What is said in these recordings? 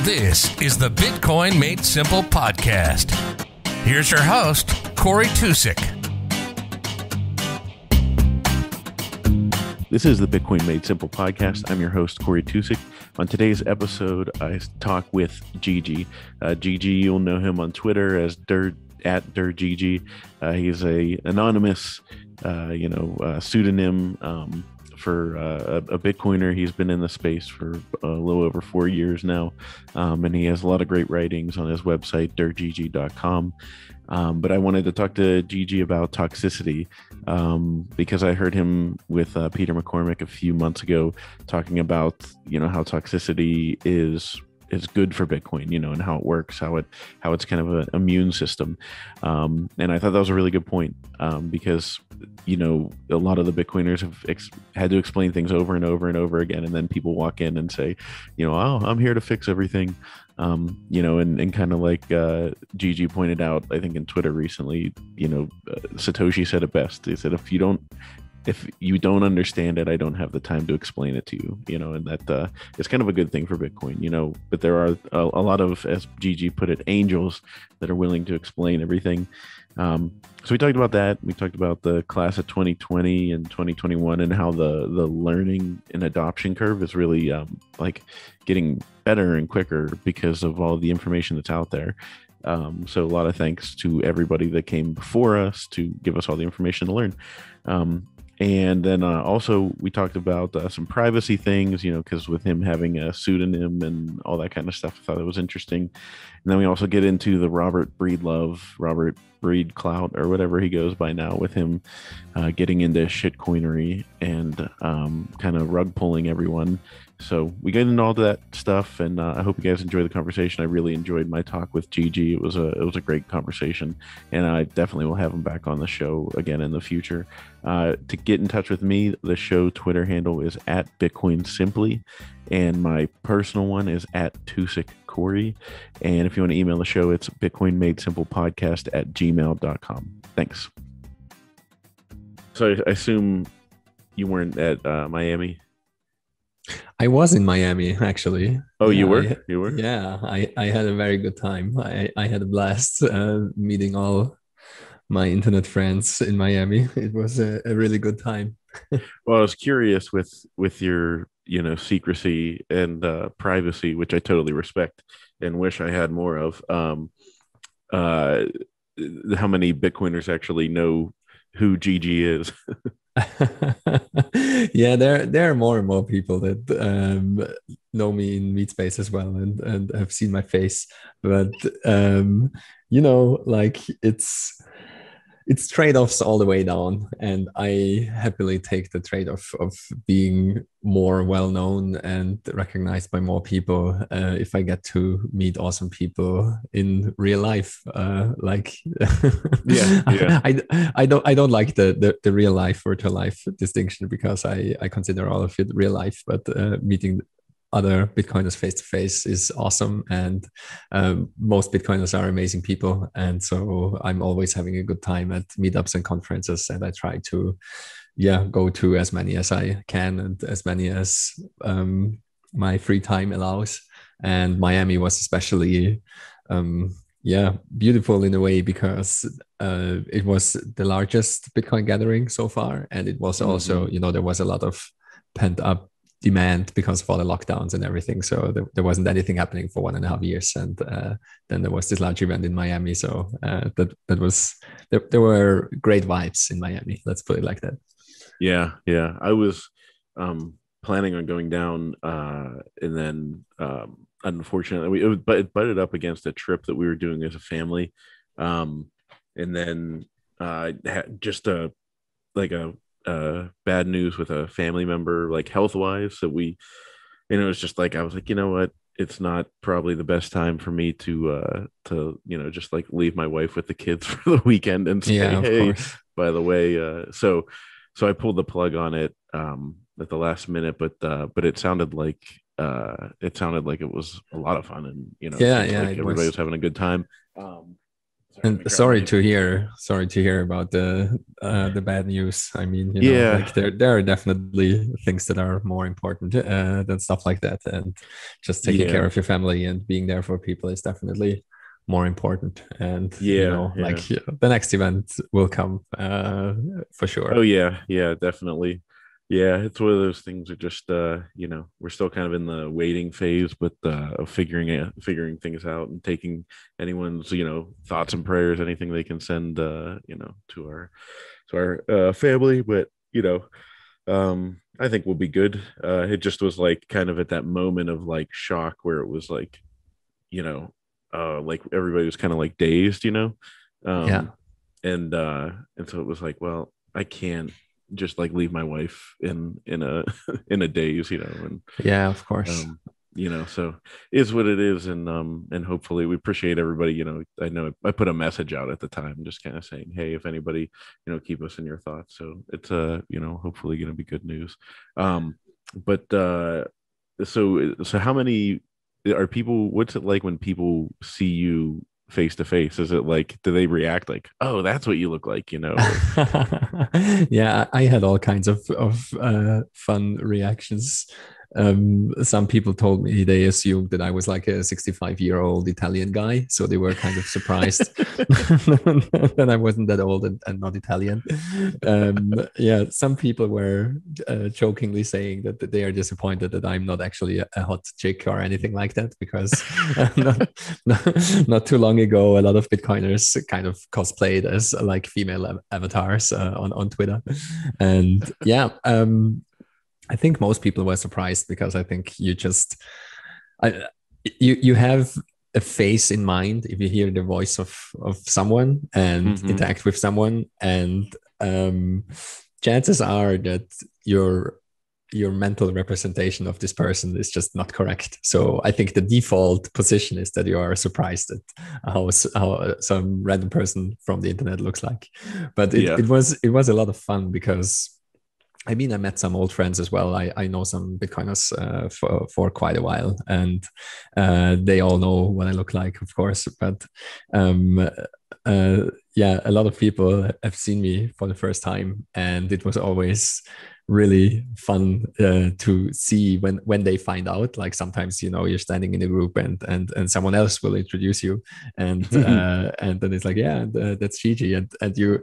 This is the Bitcoin Made Simple podcast. Here's your host, Corey Tusik. This is the Bitcoin Made Simple podcast. I'm your host, Corey Tusik. On today's episode, I talk with Gigi. Gigi, you'll know him on Twitter as @Gigi. He's a anonymous, pseudonym for a Bitcoiner. He's been in the space for a little over 4 years now, and he has a lot of great writings on his website, dirtgigi.com. But I wanted to talk to Gigi about toxicity because I heard him with Peter McCormick a few months ago talking about, how toxicity is good for Bitcoin, and how it works, how it's kind of an immune system. And I thought that was a really good point because, a lot of the Bitcoiners have had to explain things over and over and over again. And then people walk in and say, oh, I'm here to fix everything. And kind of like Gigi pointed out, I think in Twitter recently, Satoshi said it best. He said, if you don't understand it, I don't have the time to explain it to you, and that it's kind of a good thing for Bitcoin, but there are a lot of, as Gigi put it, angels that are willing to explain everything. So we talked about that. We talked about the class of 2020 and 2021 and how the learning and adoption curve is really getting better and quicker because of all the information that's out there. So a lot of thanks to everybody that came before us to give us all the information to learn. And then also we talked about some privacy things, because with him having a pseudonym and all that kind of stuff, I thought it was interesting. And then we also get into the Robert Breedclout, or whatever he goes by now, with him getting into shitcoinery and kind of rug pulling everyone. So we get into all that stuff, and I hope you guys enjoy the conversation. I really enjoyed my talk with Gigi. It was a great conversation, and I definitely will have him back on the show again in the future. To get in touch with me, the show Twitter handle is @BitcoinSimply, and my personal one is @TusikCorey. And if you want to email the show, it's bitcoinmadesimplepodcast@gmail.com. Thanks. So I assume you weren't at Miami? I was in Miami, actually. Oh, yeah, you were? You were? Yeah, I had a very good time. I had a blast meeting all my internet friends in Miami. It was a really good time. Well, I was curious with your, secrecy and privacy, which I totally respect and wish I had more of. How many Bitcoiners actually know who Gigi is? Yeah, there are more and more people that know me in Meetspace as well and have seen my face, but it's trade-offs all the way down, and I happily take the trade-off of being more well-known and recognized by more people if I get to meet awesome people in real life. Yeah. I don't like the real life virtual life distinction, because I consider all of it real life, but meeting other Bitcoiners face to face is awesome, and most Bitcoiners are amazing people, and so I'm always having a good time at meetups and conferences, and I try to go to as many as I can and as many as my free time allows. And Miami was especially beautiful in a way, because it was the largest Bitcoin gathering so far, and it was also there was a lot of pent up demand because of all the lockdowns and everything. So there wasn't anything happening for 1.5 years, and then there was this large event in Miami. So that was there were great vibes in Miami. Let's put it like that. Yeah. I was planning on going down, and then unfortunately it butted up against a trip that we were doing as a family, and then just bad news with a family member, like health wise. So it was just like, I was like, what, it's not probably the best time for me to just like leave my wife with the kids for the weekend and say, hey, by the way, so I pulled the plug on it at the last minute, but it sounded like it was a lot of fun, and everybody was having a good time. And sorry to hear about the bad news. I mean, Yeah, like there are definitely things that are more important than stuff like that, and just taking care yeah, of your family and being there for people is definitely more important. And yeah, like yeah. the next event will come for Oh sure. yeah, yeah, definitely. Yeah, it's one of those things that just we're still kind of in the waiting phase, but of figuring things out and taking anyone's, thoughts and prayers, anything they can send to our family. But I think we'll be good. It just was like kind of at that moment of like shock where it was you know, like everybody was kind of like dazed, Yeah, um, and so it was like, well, I can't just like leave my wife in a in a daze, and yeah, of course. um, so is what it is, and hopefully we appreciate everybody. I know I put a message out at the time, just kind of saying, hey, if anybody, keep us in your thoughts. So it's hopefully going to be good news. But so how many are people? What's it like when people see you face to face? Is it like, do they react like, oh, that's what you look like, or Yeah, I had all kinds of fun reactions. Some people told me they assumed that I was like a 65-year-old Italian guy, so they were kind of surprised that I wasn't that old and not Italian. Yeah, some people were jokingly saying that they are disappointed that I'm not actually a hot chick or anything like that, because not too long ago, a lot of Bitcoiners kind of cosplayed as like female avatars on Twitter, and yeah, I think most people were surprised because I think I, you have a face in mind if you hear the voice of someone and mm-hmm. interact with someone, and chances are that your mental representation of this person is just not correct. So I think the default position is that you are surprised at how some random person from the internet looks like. But Yeah. it was a lot of fun because I mean, I met some old friends as well. I know some Bitcoiners for quite a while, and they all know what I look like, of course. But um, yeah, a lot of people have seen me for the first time, and it was always really fun to see when they find out. Like sometimes, you're standing in a group and someone else will introduce you, and then it's like, yeah, that's Gigi, and you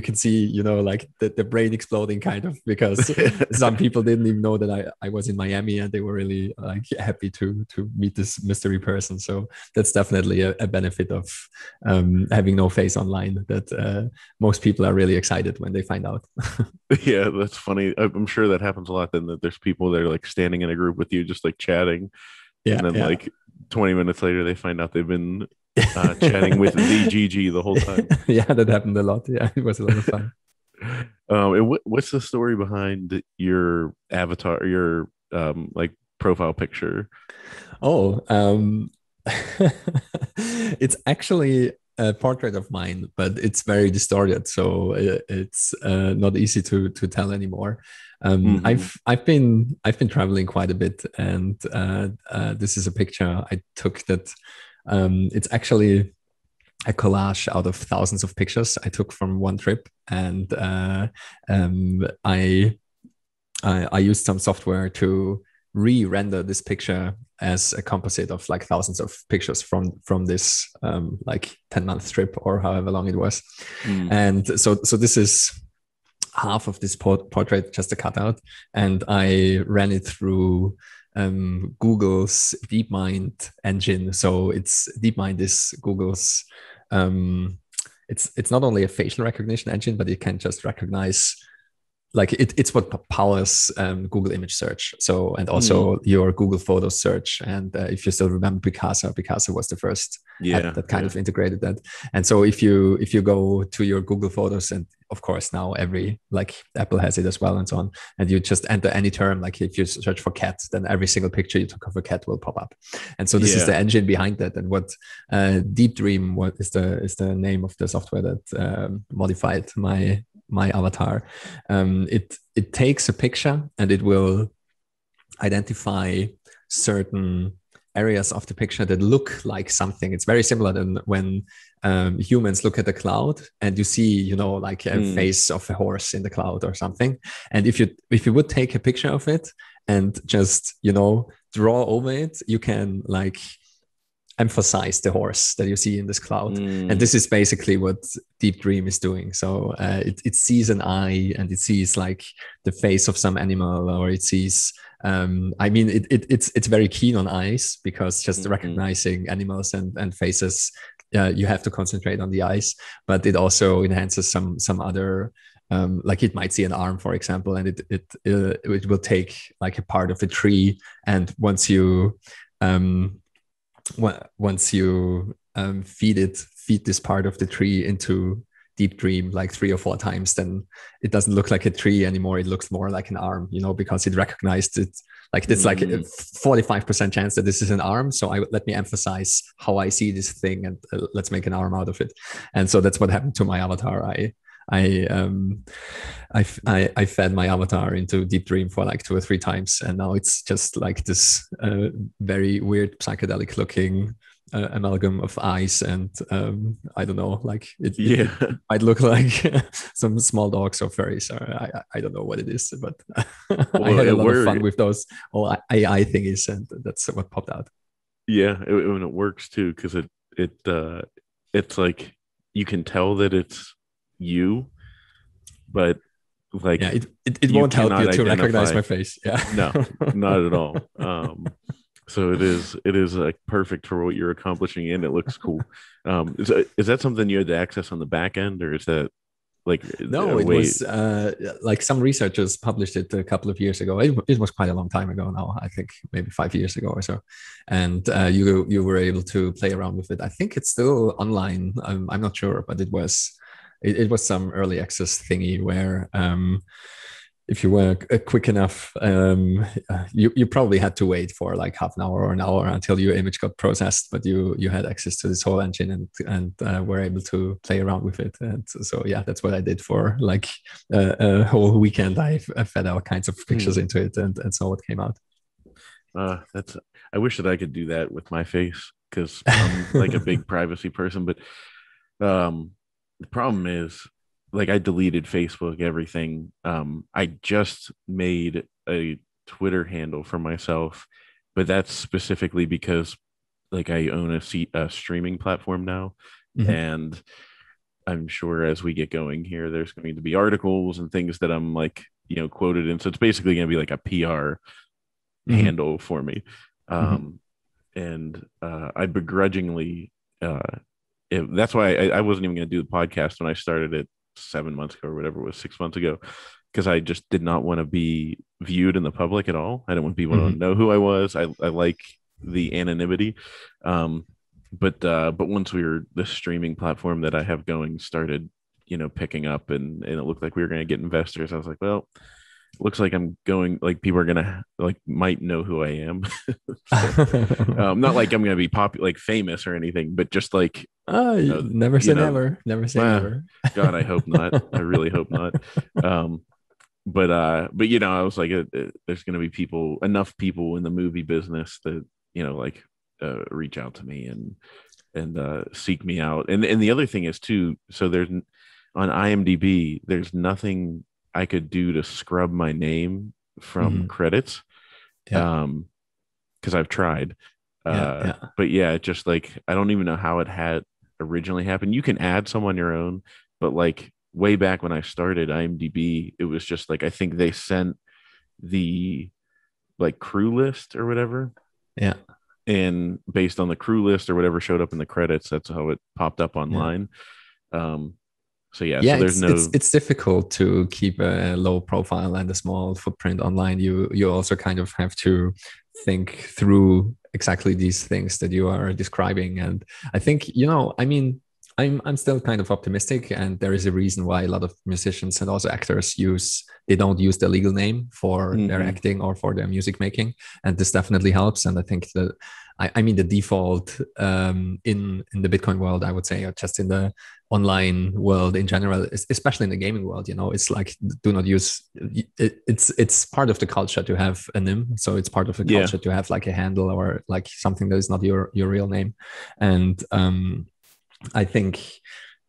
can see, like the brain exploding kind of, because some people didn't even know that I was in Miami, and they were really like happy to meet this mystery person. So that's definitely a benefit of having no face online, that most people are really excited when they find out. Yeah, that's funny. I'm sure that happens a lot then, that there's people that are like standing in a group with you just like chatting, and Yeah, then yeah. like 20 minutes later they find out they've been chatting with the Gigi the whole time. Yeah, that happened a lot. Yeah, it was a lot of fun. And what's the story behind your avatar, your like profile picture? Oh, it's actually a portrait of mine, but it's very distorted, so it's not easy to tell anymore. Mm-hmm. I've been traveling quite a bit, and this is a picture I took that. It's actually a collage out of thousands of pictures I took from one trip, and I used some software to re-render this picture as a composite of like thousands of pictures from this like 10-month trip or however long it was. Mm. And so this is half of this portrait, just a cutout, and I ran it through Google's DeepMind engine. So DeepMind is Google's it's not only a facial recognition engine, but it can just recognize, like it's what powers Google image search. So, and also your Google Photos search. And if you still remember Picasa was the first app Yeah, that kind yeah. of integrated that. And so if you go to your Google Photos, and of course now every, like Apple has it as well and so on, and you just enter any term, like if you search for cat, then every single picture you took of a cat will pop up. And so this is the Yeah. engine behind that. And what Deep Dream, what is the name of the software that modified my avatar. It takes a picture and it will identify certain areas of the picture that look like something. It's very similar than when humans look at the cloud and you see, you know, like a face of a horse in the cloud or something. And if you would take a picture of it and just, you know, draw over it, you can like emphasize the horse that you see in this cloud. And this is basically what Deep Dream is doing. So it sees an eye, and it sees like the face of some animal, or it sees I mean, it's very keen on eyes, because just recognizing animals and faces, you have to concentrate on the eyes. But it also enhances some other, like it might see an arm, for example, and it will take like a part of the tree, and once you feed this part of the tree into Deep Dream like 3 or 4 times, then it doesn't look like a tree anymore. It looks more like an arm, you know, because it recognized it. Like it's like a 45% chance that this is an arm. So let me emphasize how I see this thing, and let's make an arm out of it. And so that's what happened to my avatar. I fed my avatar into Deep Dream for like 2 or 3 times, and now it's just like this very weird psychedelic looking amalgam of eyes, and I don't know, like it might look like some small dogs or furries, or I don't know what it is, but I had a lot of fun with those whole AI thingies, and that's what popped out. Yeah, it works too, because it's like you can tell that it's you, but like it won't help you to recognize my face. Yeah, no, not at all. So it is like perfect for what you're accomplishing, and it looks cool. Is that something you had to access on the back end, or is that like no? It was like some researchers published it a couple of years ago. It was quite a long time ago now. I think maybe 5 years ago or so, and you were able to play around with it. I think it's still online. I'm not sure, but it was some early access thingy where if you were quick enough, you probably had to wait for like half an hour or an hour until your image got processed, but you had access to this whole engine and were able to play around with it. And so yeah, that's what I did for like a whole weekend. I fed all kinds of pictures into it and saw what came out. I wish that I could do that with my face, because I'm like a big privacy person, but the problem is, like, I deleted Facebook, everything. I just made a Twitter handle for myself, but that's specifically because like I own a streaming platform now, and I'm sure as we get going here, there's going to be articles and things that I'm like, you know, quoted in. So it's basically going to be like a PR handle for me. And I begrudgingly, that's why I wasn't even going to do the podcast when I started it 7 months ago or whatever it was, 6 months ago, because I just did not want to be viewed in the public at all. I didn't want people to know who I was. I like the anonymity. But once the streaming platform that I have going started, you know, picking up, and it looked like we were going to get investors, I was like, well, looks like I'm going, like, people are gonna like might know who I am. So, not like I'm gonna be popular, like famous or anything, but just like never say never never. God, I hope not. I really hope not. But you know, I was like, there's gonna be enough people in the movie business that, you know, like reach out to me and seek me out. And the other thing is too, so there's on IMDb, there's nothing I could do to scrub my name from credits. Because I've tried. But yeah, just like, I don't even know how it had originally happened. You can add some on your own, but like way back when I started IMDb, it was just like, I think they sent the like crew list or whatever. Yeah. And based on the crew list or whatever showed up in the credits, that's how it popped up online. So yeah, so there's it's difficult to keep a low profile and a small footprint online. You also kind of have to think through exactly these things that you are describing. And I think, you know, I mean, I'm still kind of optimistic, and there is a reason why a lot of musicians and also actors they don't use their legal name for their acting or for their music making, and this definitely helps. And I think that I mean the default in the Bitcoin world, I would say, or just in the online world in general, especially in the gaming world, it's like do not use it's part of the culture to have a nim, so it's part of the culture to have like a handle or like something that is not your real name. And I think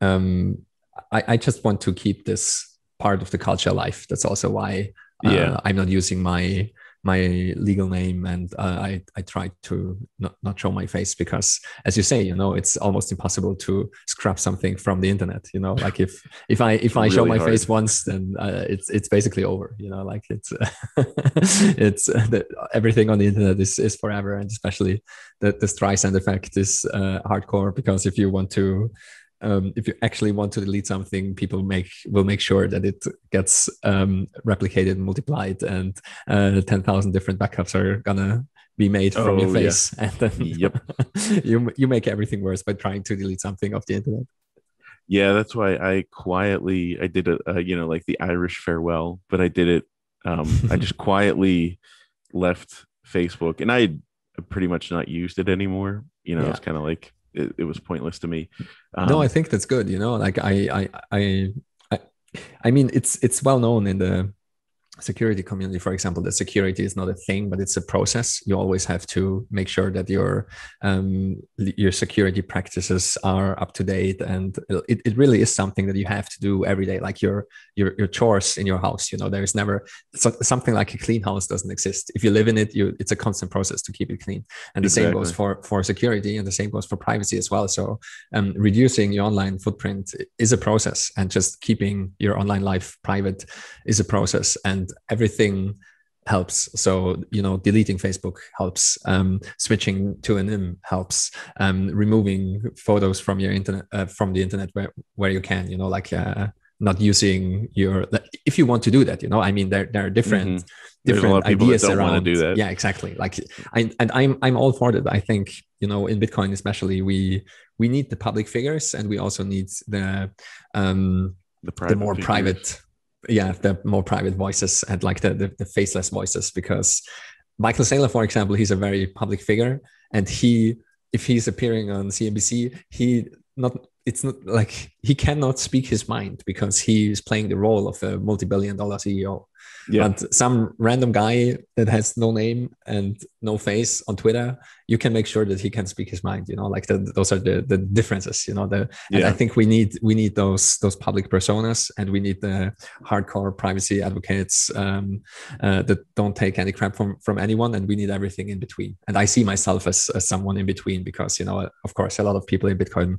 I just want to keep this part of the culture alive. That's also why I'm not using my legal name, and I try to not show my face, because, as you say, it's almost impossible to scrap something from the internet. Like if I really show my face once, then it's basically over. Like it's everything on the internet is forever, and especially the Streisand effect is hardcore, because if you actually want to delete something, people will make sure that it gets replicated and multiplied, and 10,000 different backups are gonna be made from your face. And then you make everything worse by trying to delete something off the internet. Yeah, that's why I did it, like the Irish farewell, but I did it. I just quietly left Facebook, and I pretty much not used it anymore. It's kind of like, it was pointless to me. No, I think that's good. Like I mean, it's well known in the security community, for example, that security is not a thing, but it's a process. You always have to make sure that your security practices are up to date, and it really is something that you have to do every day, like your chores in your house. There is never something like a clean house doesn't exist. If you live in it, it's a constant process to keep it clean, and the same goes for security, and the same goes for privacy as well. So reducing your online footprint is a process, and just keeping your online life private is a process, and everything helps. So deleting Facebook helps, switching to an IM helps, removing photos from your internet from the internet where you can, not using if you want to do that. I mean, there are different ideas around. Do that. Yeah, exactly. Like I'm all for that. I think in Bitcoin especially, we need the public figures, and we also need the more private. Yeah, the more private voices, and like the faceless voices, because Michael Saylor, for example, he's a very public figure, and if he's appearing on CNBC, it's not like he cannot speak his mind, because he is playing the role of a multi-billion-dollar CEO. Yeah. But some random guy that has no name and no face on Twitter, you can make sure that he can speak his mind. Like those are the differences. And I think we need those public personas, and we need the hardcore privacy advocates that don't take any crap from anyone, and we need everything in between. And I see myself as someone in between, because of course, a lot of people in Bitcoin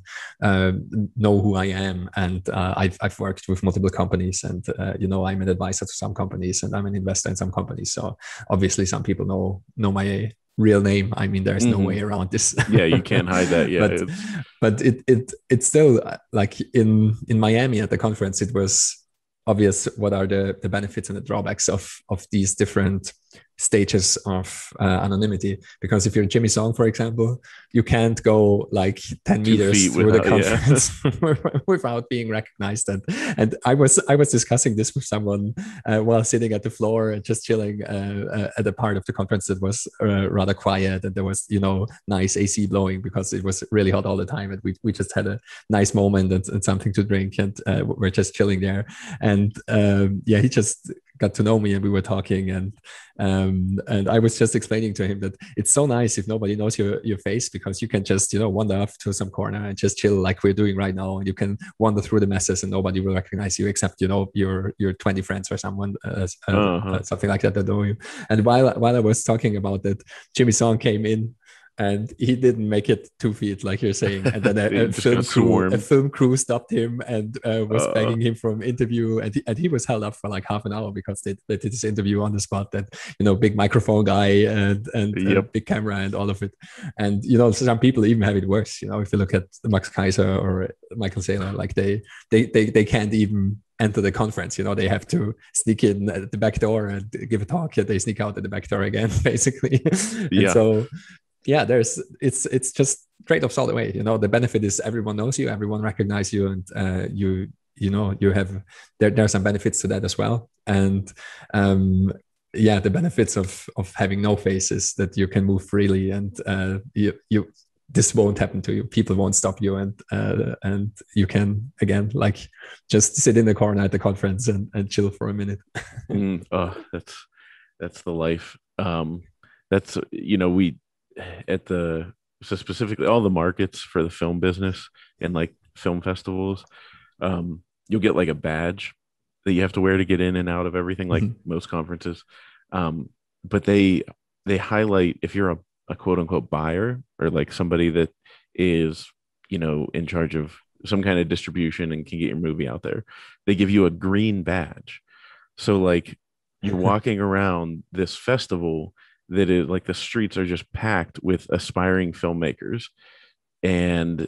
know who I am, and I've worked with multiple companies, and I'm an advisor to some companies, and I'm an investor in some companies. So obviously some people know my real name. I mean, there's no way around this. Yeah, you can't hide that. Yeah. but it's still like in Miami at the conference, it was obvious what are the benefits and the drawbacks of these different stages of anonymity. Because if you're Jimmy Song, for example, you can't go like 10 meters through the conference without being recognized. And I was discussing this with someone while sitting at the floor and just chilling at a part of the conference that was rather quiet, and there was nice AC blowing because it was really hot all the time, and we just had a nice moment and something to drink, and we're just chilling there. And he just got to know me, and we were talking, and I was just explaining to him that it's so nice if nobody knows your face, because you can just wander off to some corner and just chill like we're doing right now, and you can wander through the masses and nobody will recognize you except your 20 friends or someone something like that know you. And while I was talking about that, Jimmy Song came in, and he didn't make it 2 feet like you're saying, and then a film crew stopped him and was begging him for an interview, and he was held up for like half an hour because they did this interview on the spot. That big microphone guy and big camera and all of it. And some people even have it worse. If you look at Max Kaiser or Michael Saylor, like they can't even enter the conference. They have to sneak in at the back door and give a talk, and they sneak out at the back door again, basically. And so it's just trade-offs all the way. The benefit is everyone knows you, everyone recognizes you, and you have there are some benefits to that as well. And the benefits of having no face is that you can move freely, and you this won't happen to you. People won't stop you, and you can again just sit in the corner at the conference and chill for a minute. That's the life. That's we at the so specifically all the markets for the film business and like film festivals, you'll get like a badge that you have to wear to get in and out of everything, like most conferences. But they highlight if you're a quote unquote buyer, or like somebody that is in charge of some kind of distribution and can get your movie out there, they give you a green badge. So like you're walking around this festival that is like the streets are just packed with aspiring filmmakers, and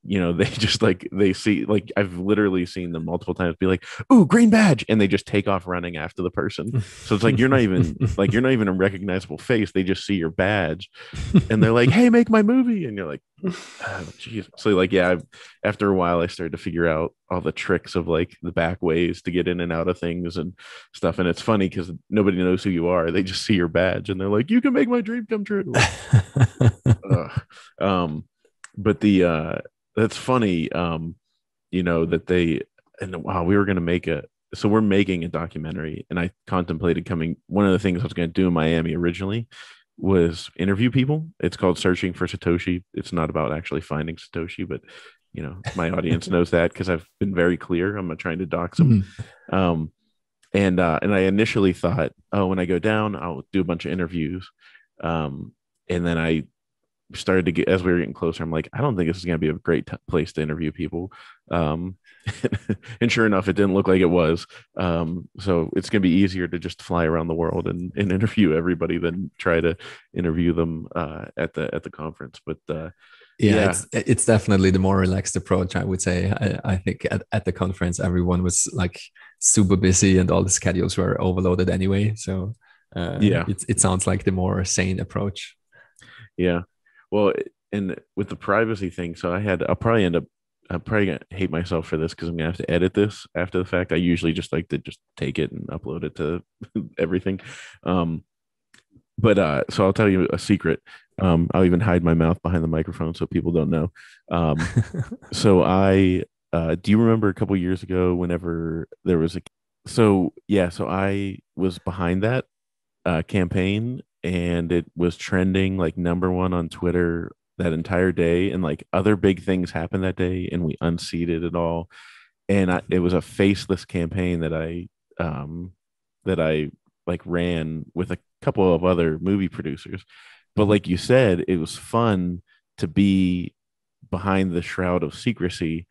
they just they see, like, I've literally seen them multiple times be like, "Ooh, green badge," and they just take off running after the person. So it's like you're not even a recognizable face. They just see your badge and they're like, "Hey, make my movie," and you're like, oh, geez. So after a while I started to figure out all the tricks of like the back ways to get in and out of things and stuff. And it's funny because nobody knows who you are. They just see your badge and they're like, "You can make my dream come true." But that's funny, that they, and wow, we were going to we're making a documentary, and I contemplated one of the things I was going to do in Miami originally was interview people. It's called Searching for Satoshi. It's not about actually finding Satoshi, but my audience knows that because I've been very clear. I'm not trying to dox them. And I initially thought, oh, when I go down, I'll do a bunch of interviews. And then I started to get, as we were getting closer, I'm like, I don't think this is going to be a great place to interview people. And sure enough, it didn't look like it was. So it's going to be easier to just fly around the world and interview everybody than try to interview them at the conference. But it's definitely the more relaxed approach, I would say. I think at the conference, everyone was like super busy and all the schedules were overloaded anyway. So it sounds like the more sane approach. Yeah. Well, and with the privacy thing, so I'm probably gonna hate myself for this because I'm gonna have to edit this after the fact. I usually just like to just take it and upload it to everything. But so I'll tell you a secret. I'll even hide my mouth behind the microphone so people don't know. So do you remember a couple years ago whenever there was so I was behind that campaign, and it was trending like #1 on Twitter that entire day, and like other big things happened that day, and we unseated it all. And it was a faceless campaign that I like ran with a couple of other movie producers. But like you said, it was fun to be behind the shroud of secrecy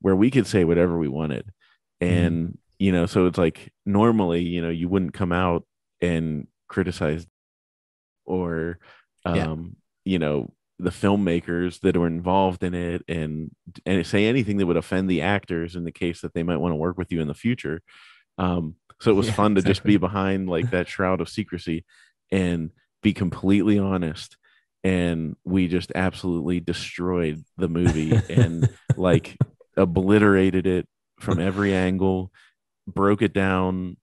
where we could say whatever we wanted. And so it's like normally you wouldn't come out and criticize or the filmmakers that were involved in it and say anything that would offend the actors in the case that they might want to work with you in the future. So it was fun to just be behind like that shroud of secrecy and be completely honest. And we just absolutely destroyed the movie and like obliterated it from every angle, broke it down.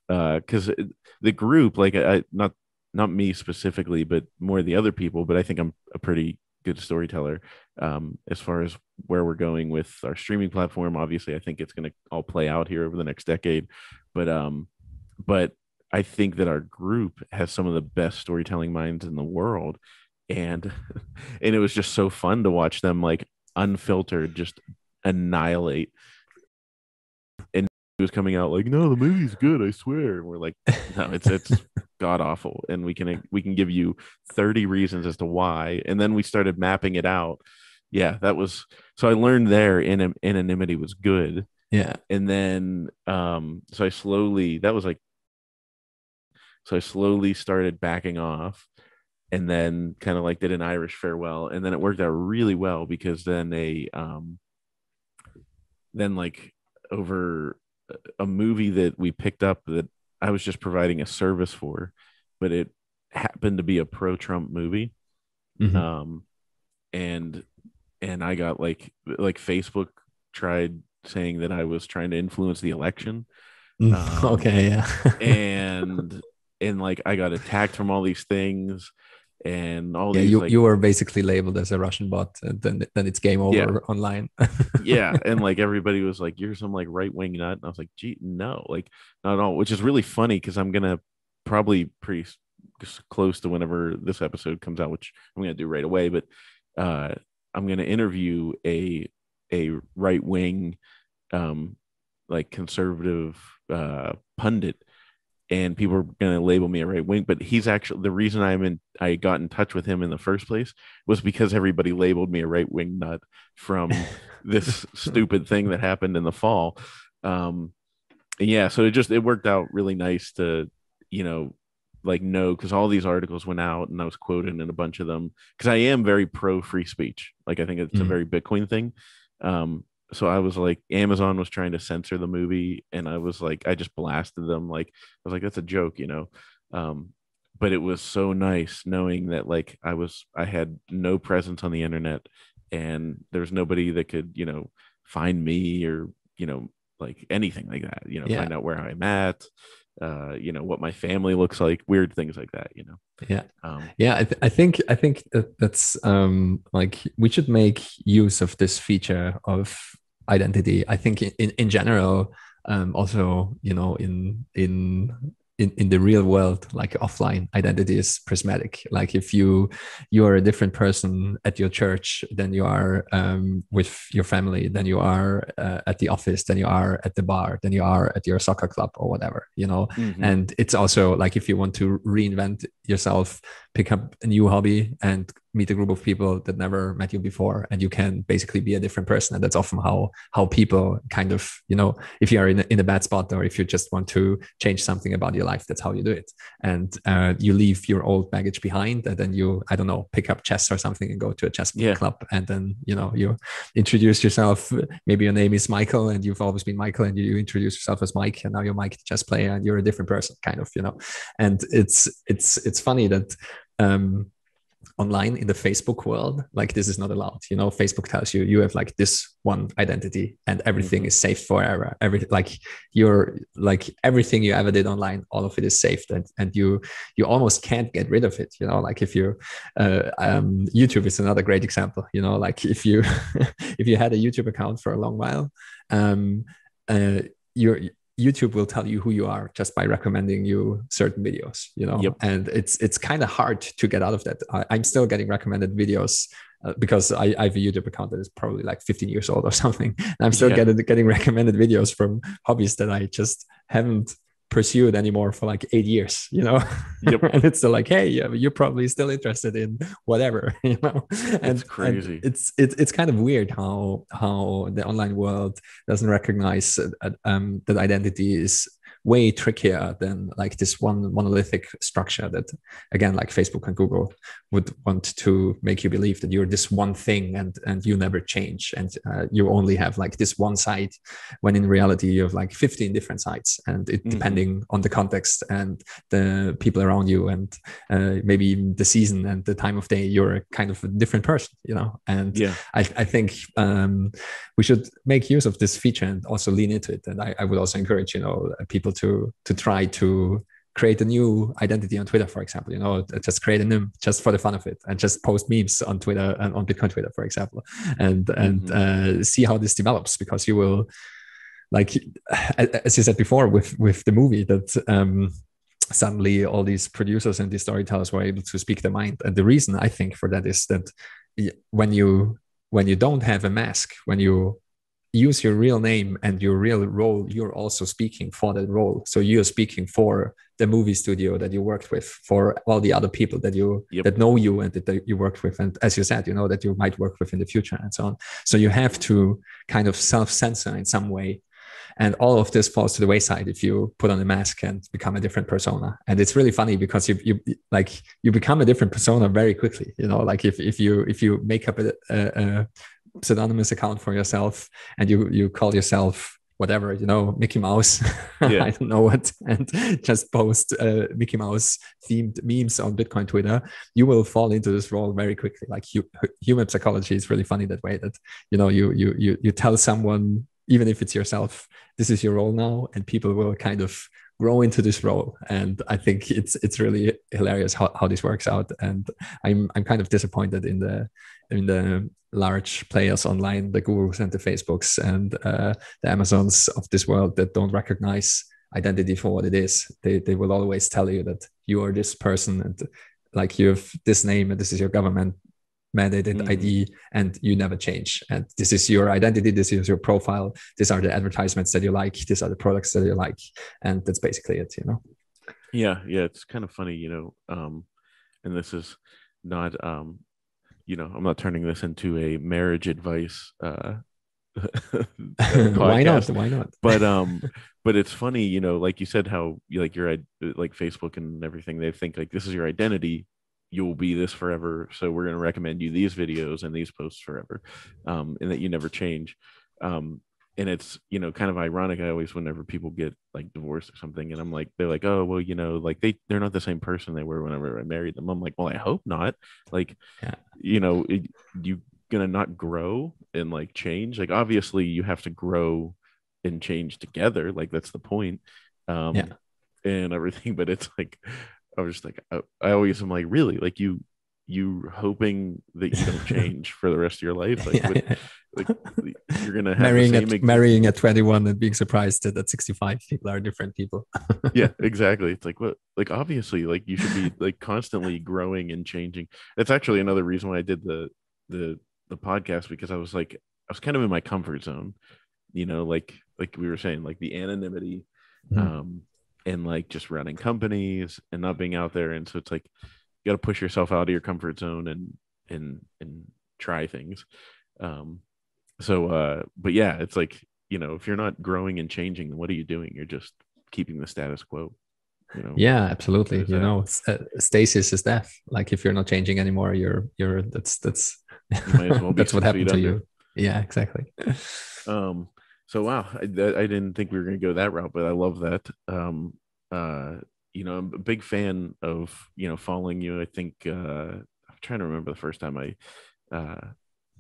Because the group, like not me specifically, but more the other people, but I think I'm a pretty good storyteller as far as where we're going with our streaming platform. Obviously, I think it's going to all play out here over the next decade, but I think that our group has some of the best storytelling minds in the world, and it was just so fun to watch them like unfiltered just annihilate. And it was coming out like, "No, the movie's good, I swear." And we're like, "No, it's god awful," and we can give you 30 reasons as to why. And then we started mapping it out. Yeah, that was, so I learned there anonymity was good. Yeah. And then so I slowly started backing off, and then kind of like did an Irish farewell, and then it worked out really well because then like over a movie that we picked up that I was just providing a service for, but it happened to be a pro-Trump movie. and I got like Facebook tried saying that I was trying to influence the election. Okay, yeah. And like I got attacked from all these things and all Yeah, these like you were basically labeled as a Russian bot, and then it's game over online. yeah, and like everybody was like, "You're some like right wing nut," and I was like, "Gee, no, like not at all." Which is really funny because I'm gonna probably pretty close to whenever this episode comes out, which I'm gonna do right away. But uh, I'm gonna interview a right wing, like conservative pundit, and people are going to label me a right wing, but he's actually the reason I got in touch with him in the first place was because everybody labeled me a right wing nut from this stupid thing that happened in the fall. Yeah, so it worked out really nice to, like no, because all these articles went out and I was quoted in a bunch of them because I am very pro free speech. Like I think it's a very Bitcoin thing. So I was like, Amazon was trying to censor the movie, and I was like, I just blasted them. Like I was like, that's a joke, but it was so nice knowing that like I had no presence on the internet, and there's nobody that could find me or like anything like that. Find out where I'm at. What my family looks like, weird things like that. I think that's like we should make use of this feature of identity. I think in general, also in the real world, like offline identity is prismatic. Like if you are a different person at your church than you are with your family, then you are at the office, then you are at the bar, then you are at your soccer club or whatever, and it's also like if you want to reinvent yourself, pick up a new hobby and meet a group of people that never met you before, and you can basically be a different person. And that's often how people kind of, if you are in a bad spot, or if you just want to change something about your life, that's how you do it. And you leave your old baggage behind, and then you, I don't know, pick up chess or something and go to a chess club, and then you introduce yourself. Maybe your name is Michael and you've always been Michael, and you introduce yourself as Mike, and now you're Mike the chess player, and you're a different person, kind of. And it's funny that online in the Facebook world, like this is not allowed. Facebook tells you have like this one identity, and everything is saved forever. Everything you ever did online, all of it is saved, and you almost can't get rid of it. Like if you YouTube is another great example. Like if you if you had a YouTube account for a long while, YouTube will tell you who you are just by recommending you certain videos, and it's kind of hard to get out of that. I'm still getting recommended videos because I have a YouTube account that is probably like 15 years old or something. And I'm still getting recommended videos from hobbies that I just haven't pursued anymore for like 8 years, And it's still like, hey, you're probably still interested in whatever, And it's crazy. And it's kind of weird how the online world doesn't recognize that identity is way trickier than like this one monolithic structure that, again, like Facebook and Google would want to make you believe that you're this one thing and you never change, and you only have like this one site, when in reality you have like 15 different sites, and it depending on the context and the people around you, and maybe even the season and the time of day, you're a kind of a different person, And I think we should make use of this feature and also lean into it. And I would also encourage people to try to create a new identity on Twitter, for example. Just create a name just for the fun of it, and just post memes on Twitter and on Bitcoin Twitter, for example, and see how this develops, because you will, like as you said before with the movie, that suddenly all these producers and these storytellers were able to speak their mind. And the reason I think for that is that when you don't have a mask, when you use your real name and your real role, you're also speaking for that role. So you're speaking for the movie studio that you worked with, for all the other people that that know you and that you worked with, and as you said, that you might work with in the future, and so on. So you have to kind of self-censor in some way. And all of this falls to the wayside if you put on a mask and become a different persona. And it's really funny because you become a different persona very quickly. Like if you make up a pseudonymous account for yourself and you call yourself whatever, Mickey Mouse, Yeah. I don't know what, and just post Mickey Mouse themed memes on Bitcoin Twitter, you will fall into this role very quickly. Like human psychology is really funny that way, that you tell someone, even if it's yourself, this is your role now, and people will kind of grow into this role. And I think it's really hilarious how this works out. And I'm kind of disappointed in the large players online, the Googles and the Facebooks and the Amazons of this world, that don't recognize identity for what it is. They will always tell you that you are this person, and like you have this name, and this is your government mandated ID, and you never change. And this is your identity. This is your profile. These are the advertisements that you like. These are the products that you like. And that's basically it, Yeah. It's kind of funny, and this is not, I'm not turning this into a marriage advice Why not? But it's funny, like you said, how you're like Facebook and everything, they think like this is your identity, you'll be this forever, so we're going to recommend you these videos and these posts forever, and that you never change. And it's kind of ironic. I always, whenever people get like divorced or something, and I'm like, they're like, oh well, like they're not the same person they were whenever I married them. I'm like, well, I hope not. Like, you gonna not grow and like change? Like, obviously you have to grow and change together, like that's the point. And everything. But it's like, I was just like, I always am like, really, like you hoping that you don't change for the rest of your life, like you're gonna have marrying at 21 and being surprised that at 65 people are different people. Yeah, exactly. It's like, what, like obviously, like you should be like constantly growing and changing. That's actually another reason why I did the podcast, because I was kind of in my comfort zone, like we were saying, like the anonymity, and like just running companies and not being out there. And so it's like, you got to push yourself out of your comfort zone and try things. But yeah, it's like, if you're not growing and changing, then what are you doing? You're just keeping the status quo. Yeah, absolutely. Stasis is death. Like if you're not changing anymore, you're that's you might as well be that's what happened to you. Yeah, exactly. So wow, I didn't think we were going to go that route, but I love that. I'm a big fan of following you. I think I'm trying to remember the first time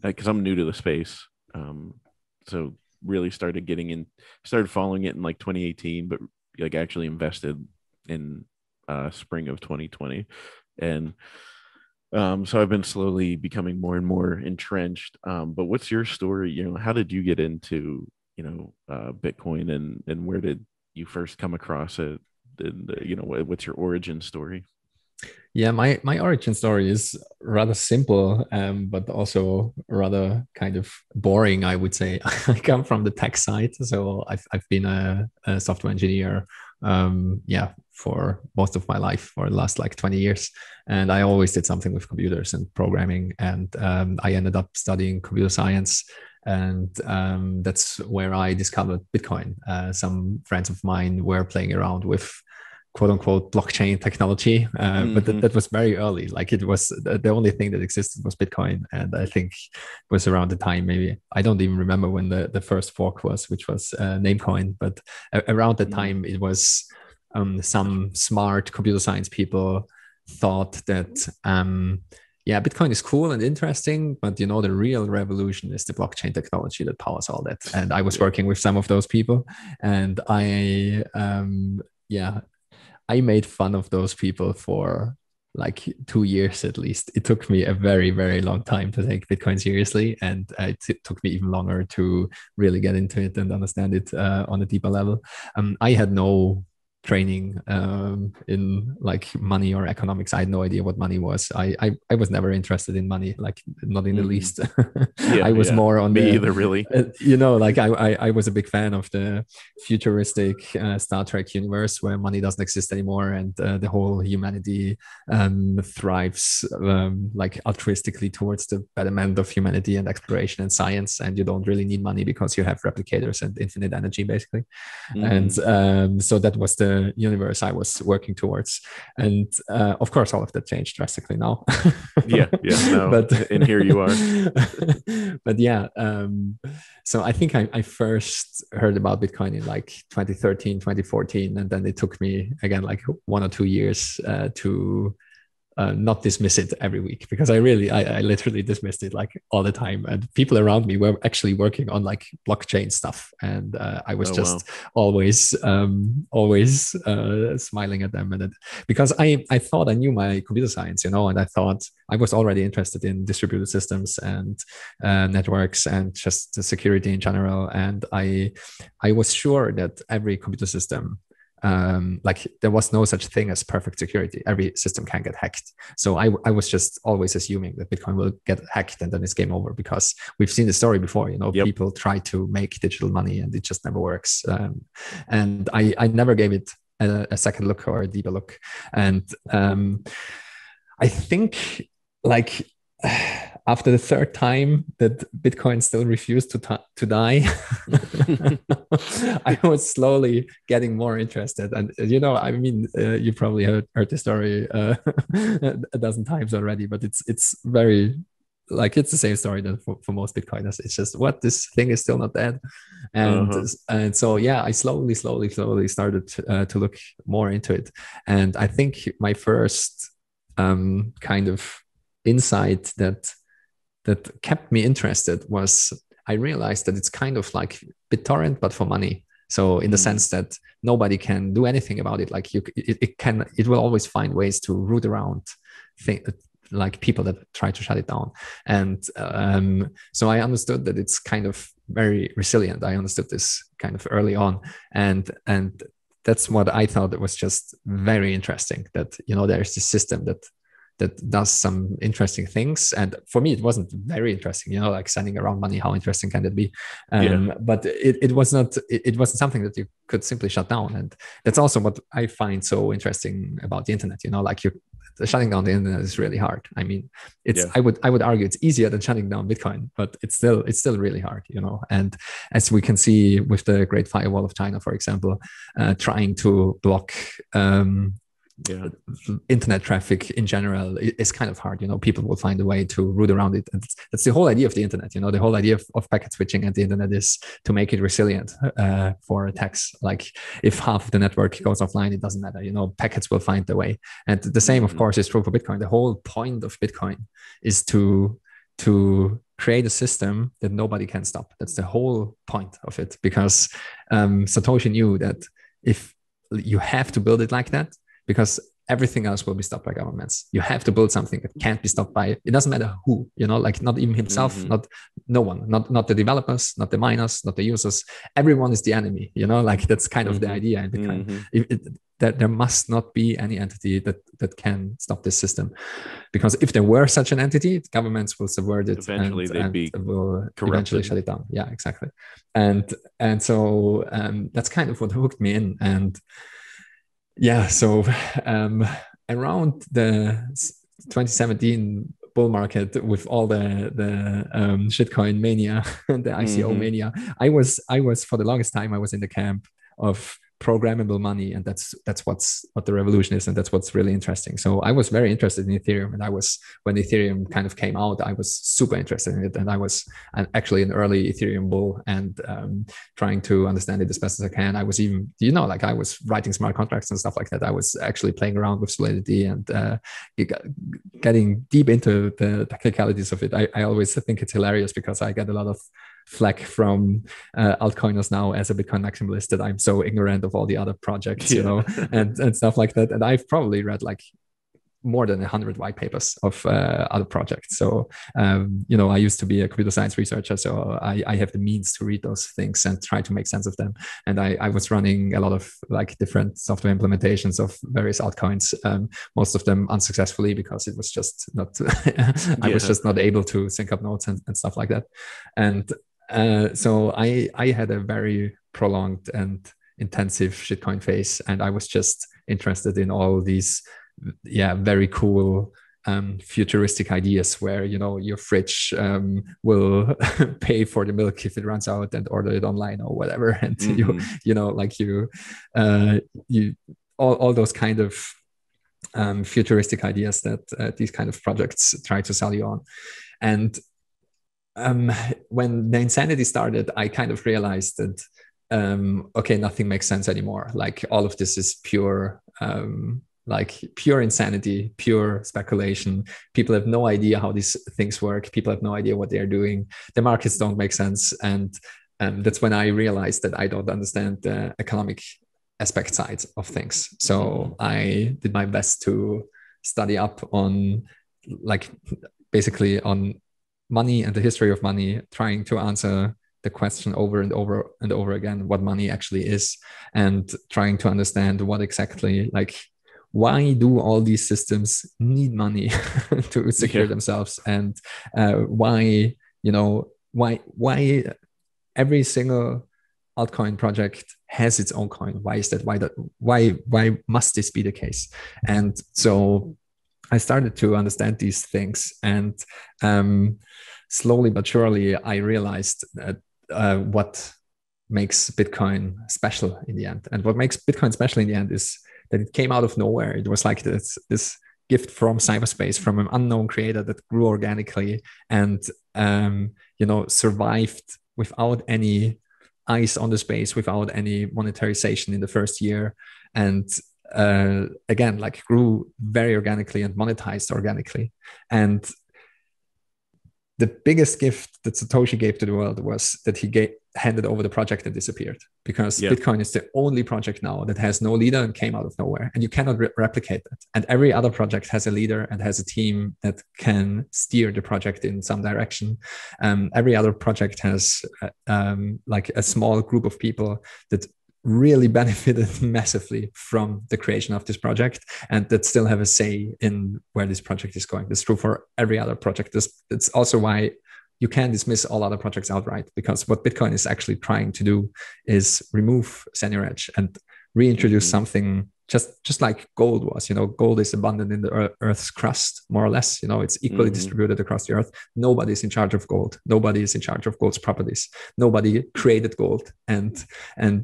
because I'm new to the space, so really started following it in like 2018, but like actually invested in spring of 2020, and so I've been slowly becoming more and more entrenched. But what's your story? How did you get into Bitcoin, and where did you first come across it? And what's your origin story? Yeah, my origin story is rather simple, but also rather kind of boring, I would say. I come from the tech side, so I've been a software engineer, for most of my life, for the last like 20 years, and I always did something with computers and programming, and I ended up studying computer science. And that's where I discovered Bitcoin. Some friends of mine were playing around with quote unquote blockchain technology, but that was very early. Like it was the only thing that existed was Bitcoin. And I think it was around the time, maybe, I don't even remember when the first fork was, which was Namecoin. But around the time it was some smart computer science people thought that Bitcoin is cool and interesting, but the real revolution is the blockchain technology that powers all that. And I was working with some of those people, and I made fun of those people for like 2 years at least. It took me a very, very long time to take Bitcoin seriously, and it took me even longer to really get into it and understand it on a deeper level. I had no training in like money or economics. I had no idea what money was. I was never interested in money, like not in the least. I was more on me either, really. Like I was a big fan of the futuristic Star Trek universe where money doesn't exist anymore, and the whole humanity thrives like altruistically towards the betterment of humanity and exploration and science, and you don't really need money because you have replicators and infinite energy, basically. And so that was the the universe I was working towards. And of course, all of that changed drastically now. Yeah. No, but and here you are. But yeah, so I think I first heard about Bitcoin in like 2013, 2014, and then it took me again like 1 or 2 years to not dismiss it every week, because I literally dismissed it like all the time, and people around me were actually working on like blockchain stuff, and I was always smiling at them, and because I thought I knew my computer science, and I thought I was already interested in distributed systems and networks and just the security in general, and I was sure that every computer system, like there was no such thing as perfect security. Every system can get hacked. So I was just always assuming that Bitcoin will get hacked and then it's game over, because we've seen the story before, people try to make digital money and it just never works. And I never gave it a second look or a deeper look. And I think like after the third time that Bitcoin still refused to die, I was slowly getting more interested. And I mean, you probably heard the story a dozen times already, but it's very like it's the same story that for most Bitcoiners. It's just this thing is still not dead, and so yeah, I slowly started to look more into it, and I think my first kind of insight that kept me interested was I realized that it's kind of like BitTorrent, but for money. So in the sense that nobody can do anything about it. Like it will always find ways to root around like people that try to shut it down. And so I understood that it's kind of very resilient. I understood this kind of early on, and that's what I thought it was just very interesting, that there's this system that does some interesting things. And for me, it wasn't very interesting, like sending around money. How interesting can it be? But it wasn't something that you could simply shut down. And that's also what I find so interesting about the internet. Like shutting down the internet is really hard. I mean, I would argue it's easier than shutting down Bitcoin, but it's still really hard, And as we can see with the Great Firewall of China, for example, trying to block internet traffic in general is kind of hard. People will find a way to root around it, and that's the whole idea of the internet. The whole idea of packet switching at the internet is to make it resilient for attacks. Like if half of the network goes offline, it doesn't matter. Packets will find their way. And the same, of course, is true for Bitcoin. The whole point of Bitcoin is to create a system that nobody can stop. That's the whole point of it, because Satoshi knew that if you have to build it like that, because everything else will be stopped by governments. You have to build something that can't be stopped by, it doesn't matter who, like not even himself, no one, not the developers, not the miners, not the users. Everyone is the enemy, like that's kind of the idea in Bitcoin. That there must not be any entity that can stop this system, because if there were such an entity, governments will subvert it. Eventually they'd be will eventually shut it down. Yeah, exactly. And so that's kind of what hooked me in. And yeah, so around the 2017 bull market, with all the shitcoin mania and the ICO mania, I was for the longest time I was in the camp of programmable money, and that's what the revolution is, and that's what's really interesting. So I was very interested in Ethereum, and when Ethereum kind of came out, I was super interested in it, and I was actually an early Ethereum bull, and trying to understand it as best as I can. I was even, like I was writing smart contracts and stuff like that. I was actually playing around with Solidity and getting deep into the technicalities of it. I always think it's hilarious, because I get a lot of flack from altcoiners now as a Bitcoin maximalist that I'm so ignorant of all the other projects, and stuff like that. And I've probably read like more than 100 white papers of other projects. So, I used to be a computer science researcher, so I have the means to read those things and try to make sense of them. And I was running a lot of like different software implementations of various altcoins, most of them unsuccessfully, because it was just not, I was just not able to sync up nodes and stuff like that. And so I had a very prolonged and intensive shitcoin phase, and I was just interested in all these very cool futuristic ideas where, you know, your fridge will pay for the milk if it runs out and order it online or whatever. And you know, like you all those kind of futuristic ideas that these kind of projects try to sell you on. And when the insanity started, I kind of realized that okay, nothing makes sense anymore. Like all of this is pure insanity, pure speculation. People have no idea how these things work. People have no idea what they're doing. The markets don't make sense. And that's when I realized that I don't understand the economic aspect side of things. So I did my best to study up on, like, basically on money and the history of money, trying to answer the question over and over and over again, what money actually is, and trying to understand what exactly, like, why do all these systems need money to secure themselves, and why, you know, why every single altcoin project has its own coin. Why is that? Why must this be the case? And so I started to understand these things, and slowly but surely I realized that what makes Bitcoin special in the end. And what makes Bitcoin special in the end is that it came out of nowhere. It was like this gift from cyberspace, from an unknown creator that grew organically and you know, survived without any eyes on the space, without any monetarization in the first year, and again, like, grew very organically and monetized organically. And the biggest gift that Satoshi gave to the world was that he handed over the project and disappeared, because Bitcoin is the only project now that has no leader and came out of nowhere, and you cannot replicate that. And every other project has a leader and has a team that can steer the project in some direction. Every other project has like a small group of people that really benefited massively from the creation of this project, and that still have a say in where this project is going. That's true for every other project. That's also why you can't dismiss all other projects outright, because what Bitcoin is actually trying to do is remove seigniorage and reintroduce something just like gold was. You know, gold is abundant in the Earth's crust, more or less. You know, it's equally distributed across the Earth. Nobody is in charge of gold. Nobody is in charge of gold's properties. Nobody created gold, and